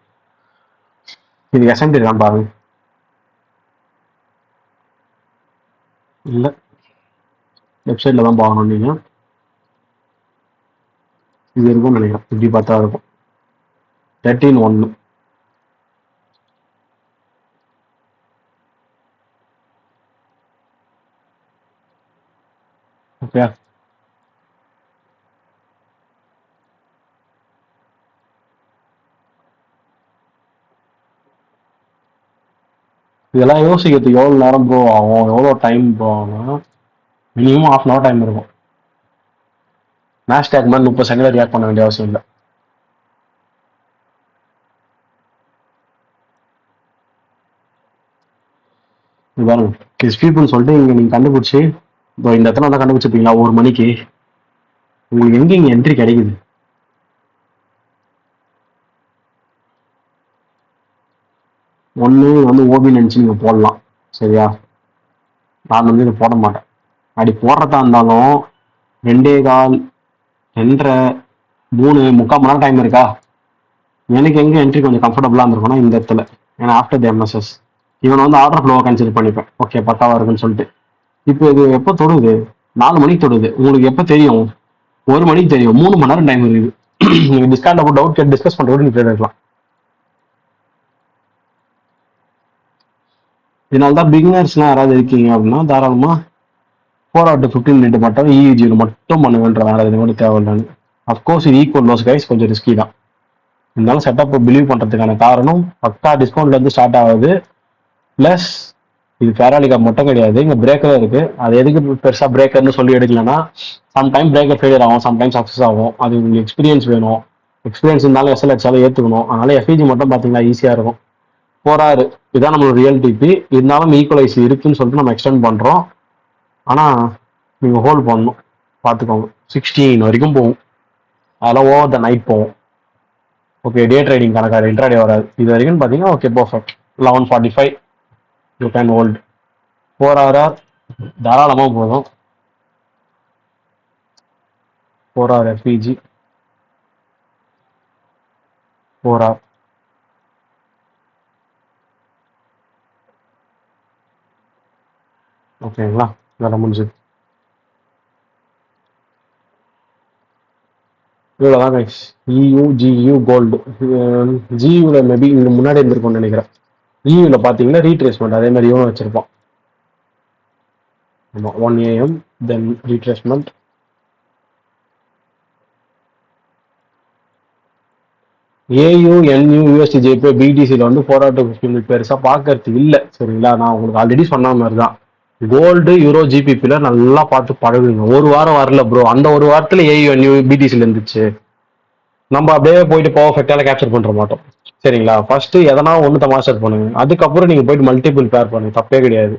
இது எஸ்எம்டி தான் பாருங்க, இல்லை வெப்சைட்ல தான் பார்க்கணும் நீங்க, இது இருக்கும்னு நினைக்கிறேன், இப்படி பார்த்தா இருக்கும் 13-1. ஓகே, இதெல்லாம் யோசிக்கிறதுக்கு எவ்வளோ நேரம் ப்ரோ ஆகும், எவ்வளோ டைம் ப்ரோ ஆகும், மினிமம் 1/2 hour டைம் இருக்கும். மேஷ்டேக் மாதிரி 30 செகண்ட்ல ரியாக்ட் பண்ண வேண்டிய அவசியம் இல்லை. பாருங்க கிறிஸ்பீப்புன்னு சொல்லிட்டு இங்கே நீங்கள் கண்டுபிடிச்சி இப்போ இந்த இடத்துல தான் கண்டுபிடிச்சிருப்பீங்களா 1 மணிக்கு, உங்களுக்கு எங்கே இங்கே என்ட்ரி கிடைக்குது? ஒன்று வந்து ஓபி நினச்சி நீங்கள் போடலாம் சரியா, நான் வந்து இதை போட மாட்டேன். அப்படி போடுறதா இருந்தாலும் 2:15 2:30 3 3/4 மணி நேரம் டைம் இருக்கா, எனக்கு எங்கே என்ட்ரி கொஞ்சம் கம்ஃபர்டபுளாக இருந்திருக்கும்னா இந்த இடத்துல. ஏன்னா ஆஃப்டர் தி எம்எஸ்எஸ் இவனை வந்து ஆர்டர் ஃப்ளோவை கன்சிடர் பண்ணிப்பேன், ஓகே பக்காவாக இருக்குன்னு சொல்லிட்டு. இப்போ இது எப்போ தொடுது, 4 மணிக்கு தொடுது, உங்களுக்கு எப்போ தெரியும்? 1 மணிக்கு தெரியும், 3 மணி நேரம் டைம் இருக்குது. நீங்கள் டிஸ்கவுண்ட் அப்போ டவுட் கேட்டு டிஸ்கஸ் பண்ணுறது நீங்கள் ட்ரேட் எடுக்கலாம். இதனால தான் பிகினர்ஸ்லாம் யாராவது இருக்கீங்க அப்படின்னா தாராளமாக 4 hour to 15 minute மட்டும் இயூஜியில் மட்டும் பண்ணுவேன்ற, வேறு இது மட்டும் தேவையில்லைன்னு. அஃப்கோர்ஸ் இது ஈக்குவல் லோஸ் கைஸ், கொஞ்சம் ரிஸ்கி தான். இருந்தாலும் செட்டப் பிலீவ் பண்ணுறதுக்கான காரணம் பக்கா டிஸ்கவுண்ட்லேருந்து ஸ்டார்ட் ஆகுது, ப்ளஸ் இது ஃபேராலிகா மட்டும் கிடையாது, இங்கே பிரேக்கரும் இருக்குது. அது எதுக்கு பெருசாக பிரேக்கர்னு சொல்லி எடுக்கலன்னா, சம்டைம் பிரேக்கர் ஃபெயிலியர் ஆகும், சம்டைம் சக்ஸஸ் ஆகும். அது உங்களுக்கு எக்ஸ்பீரியன்ஸ் வேணும், எக்ஸ்பீரியன்ஸ் இருந்தாலும் எஸ்எல் அடிச்சாலும் ஏற்றுக்கணும். அதனால எஃப்இஜி மட்டும் பார்த்தீங்கன்னா ஈஸியாக இருக்கும். 4 hour இதுதான் நம்மளோட ரியல் டிபி, இருந்தாலும் ஈக்குவலைஸ் இருக்குன்னு சொல்லிட்டு நம்ம எக்ஸ்டெண்ட் பண்ணுறோம். ஆனால் நீங்கள் ஹோல்ட் பண்ணணும், பார்த்துக்கோங்க. 16 வரைக்கும் போகும், அதெல்லாம் ஓவர் த நைட் போகும். ஓகே, டே ட்ரேடிங் கணக்காக இன்ட்ராடே வராது. இது வரைக்கும் பார்த்தீங்கன்னா okay perfect. 11:45 you can hold. 4 hour தாராளமாக போதும். 4 hour எஃப்இஜி 4 hour. ஓகேங்களா, வேலை முடிஞ்சது. இவ்வளோதான் கைஸ். EU GU gold. ஜியூவில் மேபி இங்கே முன்னாடி இருந்திருக்கும்னு நினைக்கிறேன். இயூவில் பார்த்தீங்கன்னா ரீட்ரேஸ்மெண்ட் அதே மாதிரி இவனும் வச்சிருப்பான். ஆமாம், 1 AM then retracement. AU NU USD JP பிடிசியில் வந்து 4 hour to 15 minute பெருசாக பார்க்கறதுக்கு இல்லை சரிங்களா. நான் உங்களுக்கு ஆல்ரெடி சொன்ன மாதிரி தான், கோல்டு யூரோ ஜிபிபில நல்லா பார்த்து பழகுங்க. 1 வாரம் வரல ப்ரோ, அந்த 1 வாரத்துல ஏயு என்யூ பிடிசியில் இருந்துச்சு. நம்ம அப்படியே போயிட்டு பர்ஃபெக்டால கேப்சர் பண்ற மாட்டோம். சரிங்களா? ஃபர்ஸ்ட் எதனா ஒண்ணுத்த மாஸ்டர் பண்ணுங்க. அதுக்கப்புறம் நீங்க போயிட்டு மல்டிபிள் பேர் பண்ணுங்க. தப்பே கிடையாது.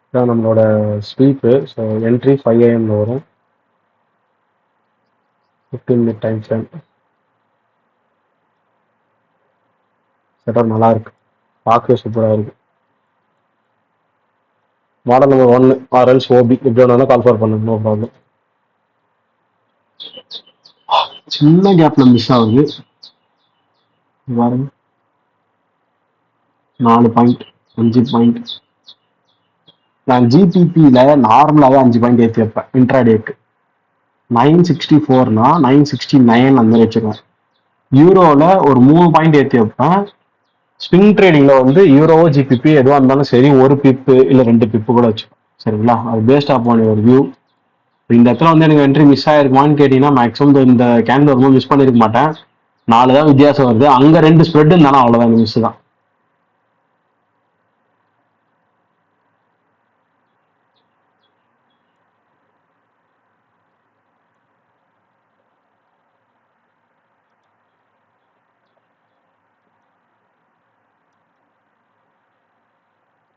இதான் நம்மளோட ஸ்வீப்பு. ஸோ என்ட்ரி 5 AM வரும். 15 மினிட் டைம் ஃப்ரேம். செட்டப் நல்லா இருக்கு. பார்க்கவே சூப்பரா இருக்கு. மாடல் நம்பர் 1 ஆர்எல்ஸ் ஓபி இப்படி வேணாலும் கால் ஃபார் பண்ணுங்க. No problem. சின்ன கேப்ல மிஸ் ஆகுது பாருங்க. 4 பாயிண்ட் 5 பாயிண்ட். நான் ஜிபிபியில நார்மலாவே 5 பாயிண்ட் ஏற்றி வைப்பேன் இன்ட்ராடேக்கு. 964னா 969 அந்த மாதிரி வச்சிருவேன். யூரோவில் ஒரு 3 பாயிண்ட் ஏற்றி வைப்பேன். ஸ்விங் ட்ரேடிங்ல வந்து யூரோவோ ஜிபிபி எதுவாக இருந்தாலும் சரி, ஒரு பிப்பு இல்லை 2 பிப்பு கூட வச்சுப்பேன். சரிங்களா? அது பேஸ்ட் ஆன் ஒரு வியூ. இந்த இடத்துல வந்து எனக்கு என்ட்ரி மிஸ் ஆயிருக்குமான்னு கேட்டீங்கன்னா மேக்ஸிமம் இந்த கேண்டில் வரும்போது மிஸ் பண்ணிருக்க மாட்டேன். 4 தான் வித்தியாசம் வருது. அங்க 2 ஸ்ப்ரெட் இருந்தாலும் அவ்வளவுதான், மிஸ் தான்.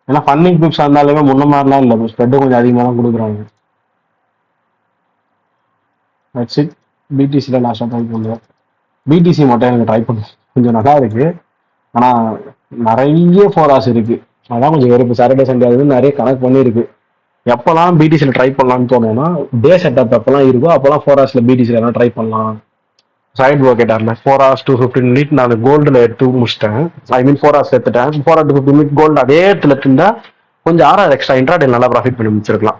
ஏன்னா ஃபன்னிங் பிப்ஸ் இருந்தாலுமே முன்ன மாதிரிலாம் இல்லை, ஸ்ப்ரெட் கொஞ்சம் அதிகமாக தான் கொடுக்குறாங்க. That's it. பிடிசியில் லாஸ்ட்டாக ட்ரை பண்ணுவேன். பிடிசி மட்டும் எனக்கு ட்ரை பண்ண கொஞ்சம் நல்லா இருக்கு. ஆனால் நிறைய 4 hours இருக்கு. அதான் கொஞ்சம் வெறுப்பு. சாட்டர்டே சண்டே அது நிறைய கனெக்ட் பண்ணியிருக்கு. எப்போல்லாம் பிடிசியில் ட்ரை பண்ணலாம்னு தோணும்னா டே செட்டப் எப்போல்லாம் இருக்கோ அப்போல்லாம் 4 hours பிடிசியில் எல்லாம் ட்ரை பண்ணலாம். சைட் ஒர்க்கேட்டார்ல 4 hours to 15 minutes நான் கோல்டில் எடுத்து முடிச்சிட்டேன். ஐ மீன் 4 hours எடுத்துட்டேன். 4 hours to 15 minutes கோல்டு அதே இடத்துல இருந்தா கொஞ்சம் 6 hours எக்ஸ்ட்ரா இன்ட்ராடே நல்லா ப்ராஃபிட் பண்ணி முடிச்சிருக்கலாம்.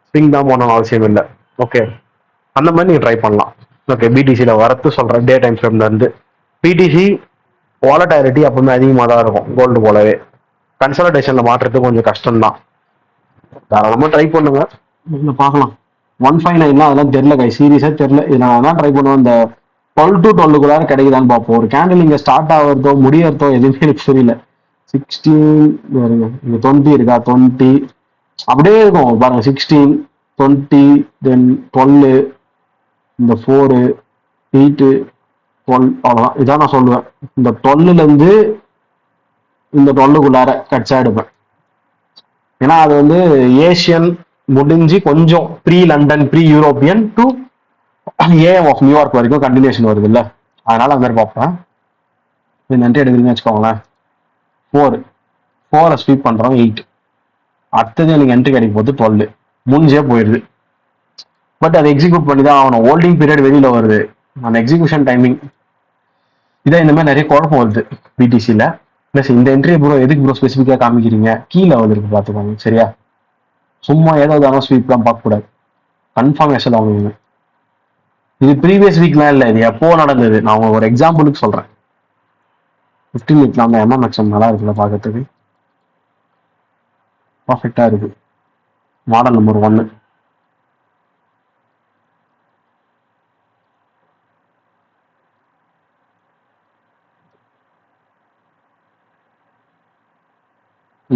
ஸ்விங் தான் போகணும் அவசியம் இல்லை. ஓகே, அந்த மாதிரி நீங்கள் ட்ரை பண்ணலாம். ஓகே, பிடிசியில் வரத்து சொல்கிறேன். டே டைம் ஃப்ரேம்ல இருந்து பிடிசி வாலட்டாலிட்டி அப்பவுமே அதிகமாக தான் இருக்கும் கோல்டு போலவே. கன்சல்டேஷன்ல மாற்றுறது கொஞ்சம் கஷ்டம் தான். தாராளமாக ட்ரை பண்ணுங்க. இதில் பார்க்கலாம். 159 அதெல்லாம் தெரியல கை, சீரியஸாக தெரியல. இது நான் தான் ட்ரை பண்ணுவேன். இந்த 12 to 12 கிடைக்குதான்னு பார்ப்போம். ஒரு கேண்டில் இங்கே ஸ்டார்ட் ஆகிறதோ முடியறதோ எதுவுமே எனக்கு புரியல. 16 வருங்க, இங்க 20 இருக்கா, 20 அப்படியே இருக்கும் பாருங்க. 16 20 தென் 12 இந்த 4 8 12 அவ்வளோதான். இதான் நான் சொல்லுவேன். இந்த 12ல இருந்து இந்த 12க்குள்ளார கட்சா எடுப்பேன். ஏன்னா அது வந்து ஏசியன் முடிஞ்சு கொஞ்சம் pre London pre European to AM of நியூயார்க் வரைக்கும் கண்டினியூஷன் வருது இல்ல, அதனால அந்த மாதிரி பார்ப்பேன். இது நன்றி எடுக்குதுன்னு வச்சுக்கோங்களேன். 4 ஸ்வீப் பண்றோம் 8. அடுத்தது எனக்கு என்ட்ரி கிடைக்கும் போது 12 முடிஞ்சே போயிடுது. பட் அதை எக்ஸிக்யூட் பண்ணி தான் ஆகணும். ஹோல்டிங் பீரியட் வெளியில வருது. அந்த எக்ஸிகூஷன் டைமிங் இதான் இந்த மாதிரி நிறைய குழப்பம் வருது பிடிசியில். ப்ளஸ் இந்த என்ட்ரி ப்ரோ எதுக்கு ப்ரோ ஸ்பெசிஃபிக்காக காமிக்கிறீங்க, கீழே வந்துருக்கு பார்த்துக்கோங்க. சரியா? சும்மா ஏதாவது ஸ்வீப்லாம் பார்க்கக்கூடாது. கன்ஃபார்மேஷன் வாங்குவீங்க. இது ப்ரீவியஸ் வீக்லாம் இல்லை, இது எப்போ நடந்தது. நான் ஒரு எக்ஸாம்பிளுக்கு சொல்றேன். 15 மினிட்ல அந்த எம்எம்எக்ஸ்எம் நல்லா இருக்குல்ல பார்க்கறதுக்கு, பர்ஃபெக்டா இருக்கு. Model number 1.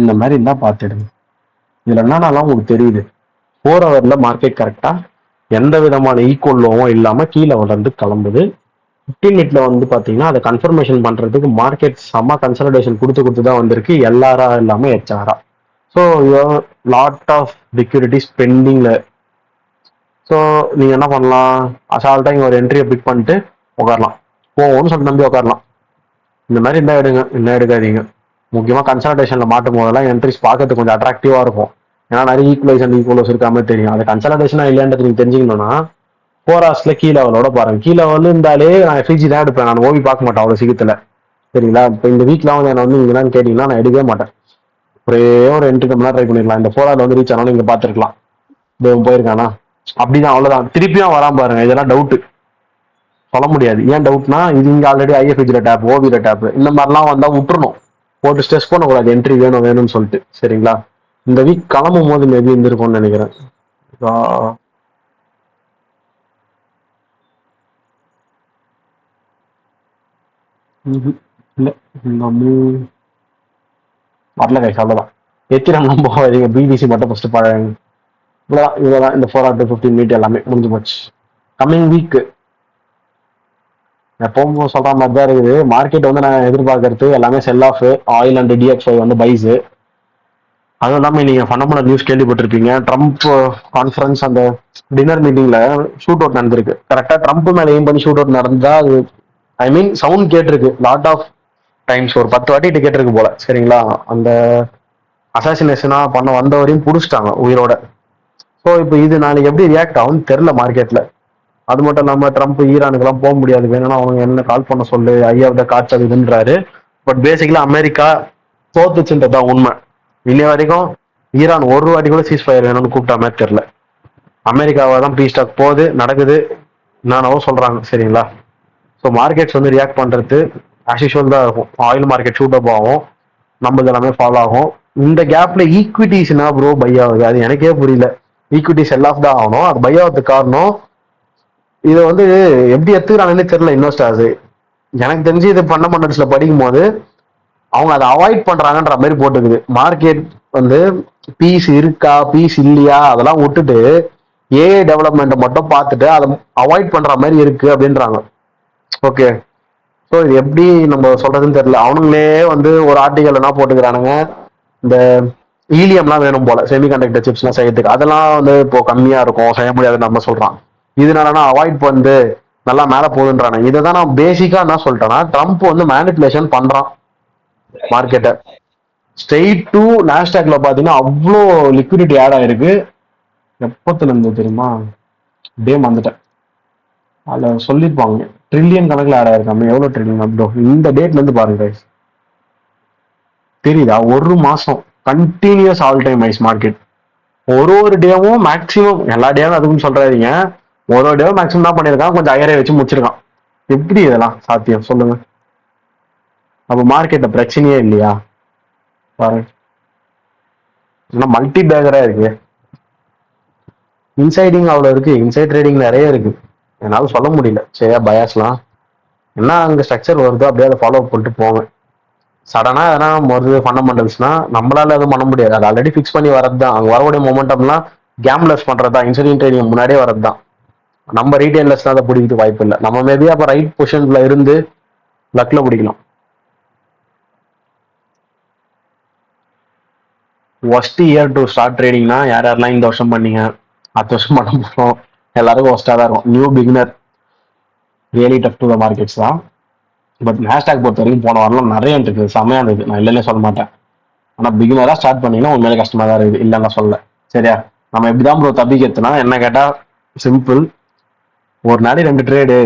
இந்த மாதிரி இருந்தா பார்த்துடுங்க. இதுல என்னன்னாலும் உங்களுக்கு தெரியுது 4 ஹவர்ல மார்க்கெட் கரெக்டா எந்த விதமான ஈக்குவல் லோவும் இல்லாம கீழே வளர்ந்து கிளம்புது. 15 மினிட்ல வந்து பாத்தீங்கன்னா அதை கன்ஃபர்மேஷன் பண்றதுக்கு மார்க்கெட் செம்ம கன்சல்டேஷன் கொடுத்து தான் வந்திருக்கு. எல்லாரா இல்லாம ஹெச்ஆரா. ஸோ லாட் ஆஃப் லிக்விடிட்டி ஸ்பெண்டிங்ல. ஸோ நீங்க என்ன பண்ணலாம், அசால்ட்டா இங்க ஒரு என்ட்ரியை பிக் பண்ணிட்டு உட்காரலாம். போகும்னு சொல்லி நம்பி உட்காரலாம். இந்த மாதிரி இருந்தா எடுங்க, என்ன எடுக்காதீங்க. முக்கியமா கன்சல்டேஷன்ல மாட்டும் போதெல்லாம் என்ட்ரிஸ் பார்க்கறதுக்கு கொஞ்சம் அட்ராக்டிவா இருக்கும். ஏன்னா நிறைய ஈக்குவலைஸ் அண்ட் ஈக்குவலோஸ் இருக்காம தெரியும். அது கன்சல்டேஷனா இல்லையான்றது நீங்க தெரிஞ்சுக்கணும்னா 4 ஹவர்ஸ்ல கீ லெவலோட பாருங்க. கீ லெவல் இருந்தாலே நான் எஃப்ஜி தான் எடுப்பேன். நான் ஓவி பார்க்க மாட்டேன் அவ்வளவு சீக்கிரத்துல. சரிங்களா? இப்போ இந்த வீக்ல வந்து என்ன வந்து நீங்க என்னன்னு கேட்டீங்கன்னா நான் எடுக்கவே மாட்டேன். ஒரே ஒரு என்ட்ரி கம்மியா ட்ரை பண்ணிடலாம். இந்த 4 ஹவர் வந்து ரீச் ஆனாலும் நீங்க பாத்துருக்கலாம். போயிருக்கானா அப்படிதான், அவ்வளவுதான். திருப்பியும் வராம பாருங்க. இதெல்லாம் டவுட் சொல்ல முடியாது. ஏன் டவுட்னா இது இங்க ஆல்ரெடி ஐஎஃப்ஜில டேப், ஓவில டேப், இந்த மாதிரிலாம் வந்தா விட்டுறணும். போட்டு ஸ்ட்ரெஸ் பண்ணக்கூடாது. என்ட்ரி வேணும் வேணும்னு சொல்லிட்டு. சரிங்களா? இந்த வீக் கிளம்பும் போது மேபி இருந்திருக்கும்னு நினைக்கிறேன். இல்ல இந்த வரல கைஸ், அவ்வளவுதான். எத்திரம் போகாதீங்க. பிபிசி மட்டும் ஃபர்ஸ்ட் பழங்க. இவ்வளவுதான் இந்த 4 hour to 15 minute எல்லாமே முடிஞ்சு போச்சு. கம்மிங் வீக் எப்பவும் சொல்ற மாதிரி தான் இருக்குது மார்க்கெட் வந்து நான் எதிர்பார்க்கறது எல்லாமே செல் ஆஃப் ஆயில் அண்ட் டிஎக்ஸ்ஐ வந்து பைஸ். அதுவும் இல்லாம நீங்க ஃபண்டமெண்டல் நியூஸ் கேள்விப்பட்டிருப்பீங்க. ட்ரம்ப் கான்ஃபரன்ஸ் அந்த டின்னர் மீட்டிங்ல ஷூட் அவுட் நடந்திருக்கு. கரெக்டா ட்ரம்ப் மேல எய்ம் பண்ணி ஷூட் அவுட் நடந்தா அது ஐ மீன் சவுண்ட் கேட்டிருக்கு லாட் ஆஃப் டைம்ஸ், ஒரு 10 வாட்டி கேட்டிருக்கு போல. சரிங்களா, அந்த அசாசினேஷனா பண்ண வந்தவரையும் புடிச்சிட்டாங்க உயிரோட. ஸோ இப்போ இது நாளைக்கு எப்படி ரியாக்ட் ஆகும்னு தெரியல மார்க்கெட்ல. அது மட்டும் இல்லாம ட்ரம்ப் ஈரானுக்கு எல்லாம் போக முடியாது, வேணும்னா அவங்க என்ன கால் பண்ண சொல்லு, ஐயா காட்சி அதுன்றாரு. பட் பேசிக்கலா அமெரிக்கா தோத்துச்சுன்றதுதான் உண்மை. இன்னை வரைக்கும் ஈரான் ஒரு வாட்டி கூட சீஸ் ஃபயர் வேணும்னு கூப்பிட்ட மாதிரி தெரியல. அமெரிக்காவை தான் பீஸ் டாக் போகுது நடக்குது நானவோ சொல்றாங்க. சரிங்களா, ஸோ மார்க்கெட்ஸ் வந்து ரியாக்ட் பண்றது ஆஸ் தான் இருக்கும். ஆயில் மார்க்கெட் ஷூட் அப் ஆகும், நம்ம எல்லாமே ஃபாலோ ஆகும். இந்த கேப்ல ஈக்விட்டிஸ்னா ப்ரோ பை ஆகுது, அது எனக்கே புரியல. ஈக்விட்டி செல் ஆஃப் தான் ஆகணும், அது பை ஆகிறதுக்கு காரணம் இதை வந்து எப்படி எடுத்துக்கிறாங்கன்னு தெரியல இன்வெஸ்டர்ஸ். எனக்கு தெரிஞ்சு இது ஃபண்டமெண்டல்ஸ்ல படிக்கும் போது அவங்க அதை அவாய்ட் பண்றாங்கன்ற மாதிரி போட்டுக்குது. மார்க்கெட் வந்து பீஸ் இருக்கா பீஸ் இல்லையா அதெல்லாம் விட்டுட்டு ஏஐ டெவலப்மெண்ட் மட்டும் பார்த்துட்டு அதை அவாய்ட் பண்ற மாதிரி இருக்கு அப்படின்றாங்க. ஓகே, ஸோ இது எப்படி நம்ம சொல்றதுன்னு தெரியல. அவனுங்களே வந்து ஒரு ஆர்டிகல் என்ன போட்டுக்கிறானுங்க, இந்த ஈலியம்லாம் வேணும் போல செமிகண்டக்டர் சிப்ஸ்லாம் செய்யறதுக்கு, அதெல்லாம் வந்து இப்போ கம்மியா இருக்கும் செய்ய முடியாதுன்னு நம்ம சொல்றான். இதனால அவாய்ட் வந்து நல்லா மேல போகுதுன்றானே. இதை தான் நான் பேசிக்கா என்ன சொல்லிட்டேன்னா, ட்ரம்ப் வந்து மேனிப்புலேஷன் பண்றான் மார்க்கெட்டை. ஸ்ட்ரெயிட் டு நாஸ்டாக்ல பாத்தீங்கன்னா அவ்வளோ லிக்விடிட்டி ஆட் ஆயிருக்கு. எப்பத்துல இருந்து தெரியுமா, டே வந்துட்டேன், அதுல சொல்லிருப்பாங்க ட்ரில்லியன் கணக்குல ஆட் ஆயிருக்காம. எவ்வளவு ட்ரில்லியன் அப்போ இந்த டேட்ல இருந்து பாருங்க தெரியுதா, ஒரு மாசம் continues all time highs market. ஒரு டேவும் மேக்சிமம், எல்லா டேவும் அதுக்குன்னு சொல்றாதீங்க, ஒரு டேவும் மேக்சிமம் தான் பண்ணியிருக்கான், கொஞ்சம் ஐயரே வச்சு முடிச்சிருக்கான். எப்படி இதெல்லாம் சாத்தியம் சொல்லுங்க? அப்ப மார்க்கெட்ல பிரச்சனையே இல்லையா பாருங்க, மல்டி பேக்கரா இருக்கு. இன்சைடிங் அவ்வளவு இருக்கு, இன்சைட் ட்ரேடிங் நிறைய இருக்கு. என்னால சொல்ல முடியல சரியா பயாஸ்லாம். என்ன அங்க ஸ்ட்ரக்சர் வருதோ அப்படியே அதை ஃபாலோ பண்ணிட்டு போங்க. சடனா எதனா வருது ஃபண்டமெண்டல்ஸ்னா நம்மளால எதுவும் பண்ண முடியாது, அது ஆல்ரெடி ஃபிக்ஸ் பண்ணி வரது தான். அங்க வரக்கூடிய மொமெண்டம்லாம் கேம்லெஸ் பண்றது தான், இன்சைடிங் ட்ரேடிங் முன்னாடியே வரது தான். நம்ம ரீட்டைலர்ஸ் அதை பிடிக்கிறது வாய்ப்பு இல்லை. நம்ம மேபி அப்ப ரைட் பொசிஷன்ல இருந்து லக்ல பிடிக்கலாம். ஒஸ்ட் இயர் டு ஸ்டார்ட் ட்ரேடிங்னா யார் யாரெல்லாம் இந்த வருஷம் பண்ணீங்க, அடுத்த வருஷம் பண்ண போறோம், எல்லாருக்கும் ஒஸ்டா தான் இருக்கும். New beginner really tough to the markets தான். பட் நேஸ்டாக் பொறுத்த வரைக்கும் போன வாரம் நிறைய இருக்குது, செம்மையா இருந்தது, நான் இல்லைன்னே சொல்ல மாட்டேன். ஆனா பிகினரா ஸ்டார்ட் பண்ணீங்கன்னா உண்மையிலே கஷ்டமா தான் இருக்குது, இல்லைன்னா சொல்ல. சரியா, நம்ம எப்படிதான் ப்ரோ தப்பிக்கிறதுனா என்ன கேட்டா சிம்பிள். ஒரு நாளைக்கு 2 ட்ரேடு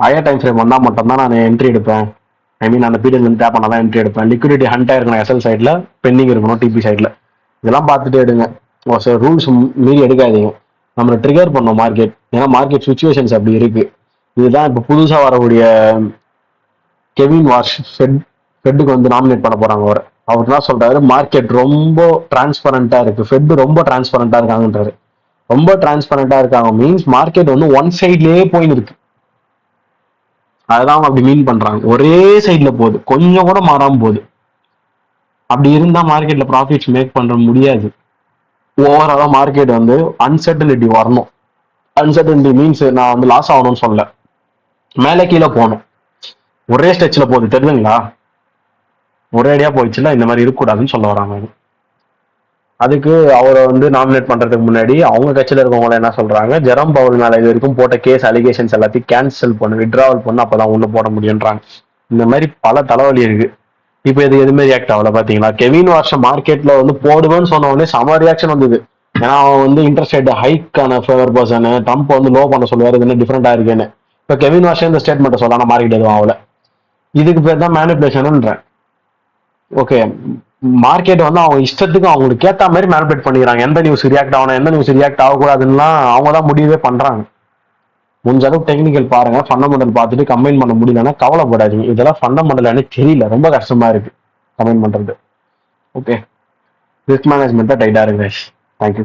ஹையர் டைம் ஃப்ரேம் வந்தா மட்டும்தான் நான் என்ட்ரி எடுப்பேன். ஐ மீன் அந்த பீரியட் வந்து டேப் பண்ணாதான் என்ட்ரி எடுப்பேன். லிக்விடிட்டி ஹண்ட் இருக்கணும், எஸ்எல் சைட்ல பெண்டிங் இருக்கணும், டிபி சைட்ல. இதெல்லாம் பார்த்துட்டு எடுங்க. ரூல்ஸ் மீறி எடுக்காதீங்க. நம்மளை ட்ரிகர் பண்ணும் மார்க்கெட், ஏன்னா மார்க்கெட் சுச்சுவேஷன்ஸ் அப்படி இருக்கு. இதுதான் இப்போ புதுசா வரக்கூடிய கெவின் வாஷ் ஃபெட்டுக்கு வந்து நாமினேட் பண்ண போறாங்க. அவர் என்ன சொல்றாரு, மார்க்கெட் ரொம்ப டிரான்ஸ்பரண்டா இருக்கு, ஃபெட் ரொம்ப டிரான்ஸ்பரண்டா இருக்காங்கன்றாரு. ரொம்ப டிரான்ஸ்பரண்டா இருக்காங்க மீன்ஸ் மார்க்கெட் வந்து ஒன் சைட்லயே போயின்னு இருக்கு. அதுதான் அவங்க அப்படி மீன் பண்றாங்க, ஒரே சைட்ல போகுது, கொஞ்சம் கூட மாறாம போகுது. அப்படி இருந்தா மார்க்கெட்ல ப்ராஃபிட்ஸ் மேக் பண்ண முடியாது. ஓவராலா மார்க்கெட் வந்து அன்சர்டனிட்டி வரணும். அன்சர்டனிட்டி மீன்ஸ் நான் வந்து லாஸ் ஆகணும்னு சொல்ல, மேலே கீழே போகணும். ஒரே ஸ்டெச்ல போகுது தெரியுதுங்களா, ஒரே அடியா போயிடுச்சுல, இந்த மாதிரி இருக்கக்கூடாதுன்னு சொல்ல வராங்க. அதுக்கு அவரை வந்து நாமினேட் பண்றதுக்கு முன்னாடி அவங்க கட்சியில இருக்கவங்க என்ன சொல்றாங்க, ஜெரம் பவுல் மேல இது வரைக்கும் போட்ட கேஸ் அலிகேஷன்ஸ் எல்லாத்தையும் கேன்சல் பண்ணு, விட்ராவல் பண்ணு, அப்பதான் உள்ள போட முடியுன்றாங்க. இந்த மாதிரி பல தலைவலி இருக்கு. இப்ப இது எதுவுமே ரியாக்ட் ஆகல பாத்தீங்களா. கெவின் வாஷ் மார்க்கெட்ல வந்து போடுவேன்னு சொன்ன உடனே செம ரியாக்ஷன் வந்தது. ஏன்னா அவன் வந்து இன்ட்ரெஸ்ட் ரேட் ஹைக்கான ஃபேவர் பர்சன், ட்ரம்ப் வந்து லோ பண்ண சொல்லுவாரு, இது என்ன டிஃபரெண்டா இருக்குன்னு. இப்ப கெவின் வாஷ் இந்த ஸ்டேட்மெண்ட் சொல்லலாம், மார்க்கெட் எதுவும் ஆகல. இதுக்கு பேர் தான் மேனிபுலேஷன்ன்றேன். ஓகே, மார்க்கெட் வந்து அவங்க இஷ்டத்துக்கு அவங்களுக்கு ஏத்த மாதிரி மேனிபுலேட் பண்ணிக்கிறாங்க. எந்த நியூஸ் ரியாக்ட் ஆகணும், எந்த நியூஸ் ரியாக்ட் ஆகக்கூடாதுன்னா அவங்க தான் முடிவே பண்றாங்க. முடிஞ்ச அளவுக்கு டெக்னிக்கல் பாருங்க, ஃபண்டமெண்டல் பார்த்துட்டு கம்பைன் பண்ண முடியலன்னா கவலைப்படாதீங்க. இதெல்லாம் ஃபண்டமெண்டல் தெரியல, ரொம்ப கஷ்டமா இருக்கு கம்பைன் பண்றது. ஓகே, ரிஸ்க் மேனேஜ்மெண்ட் தான் டைட்டா இருக்கு. தேங்க்யூ.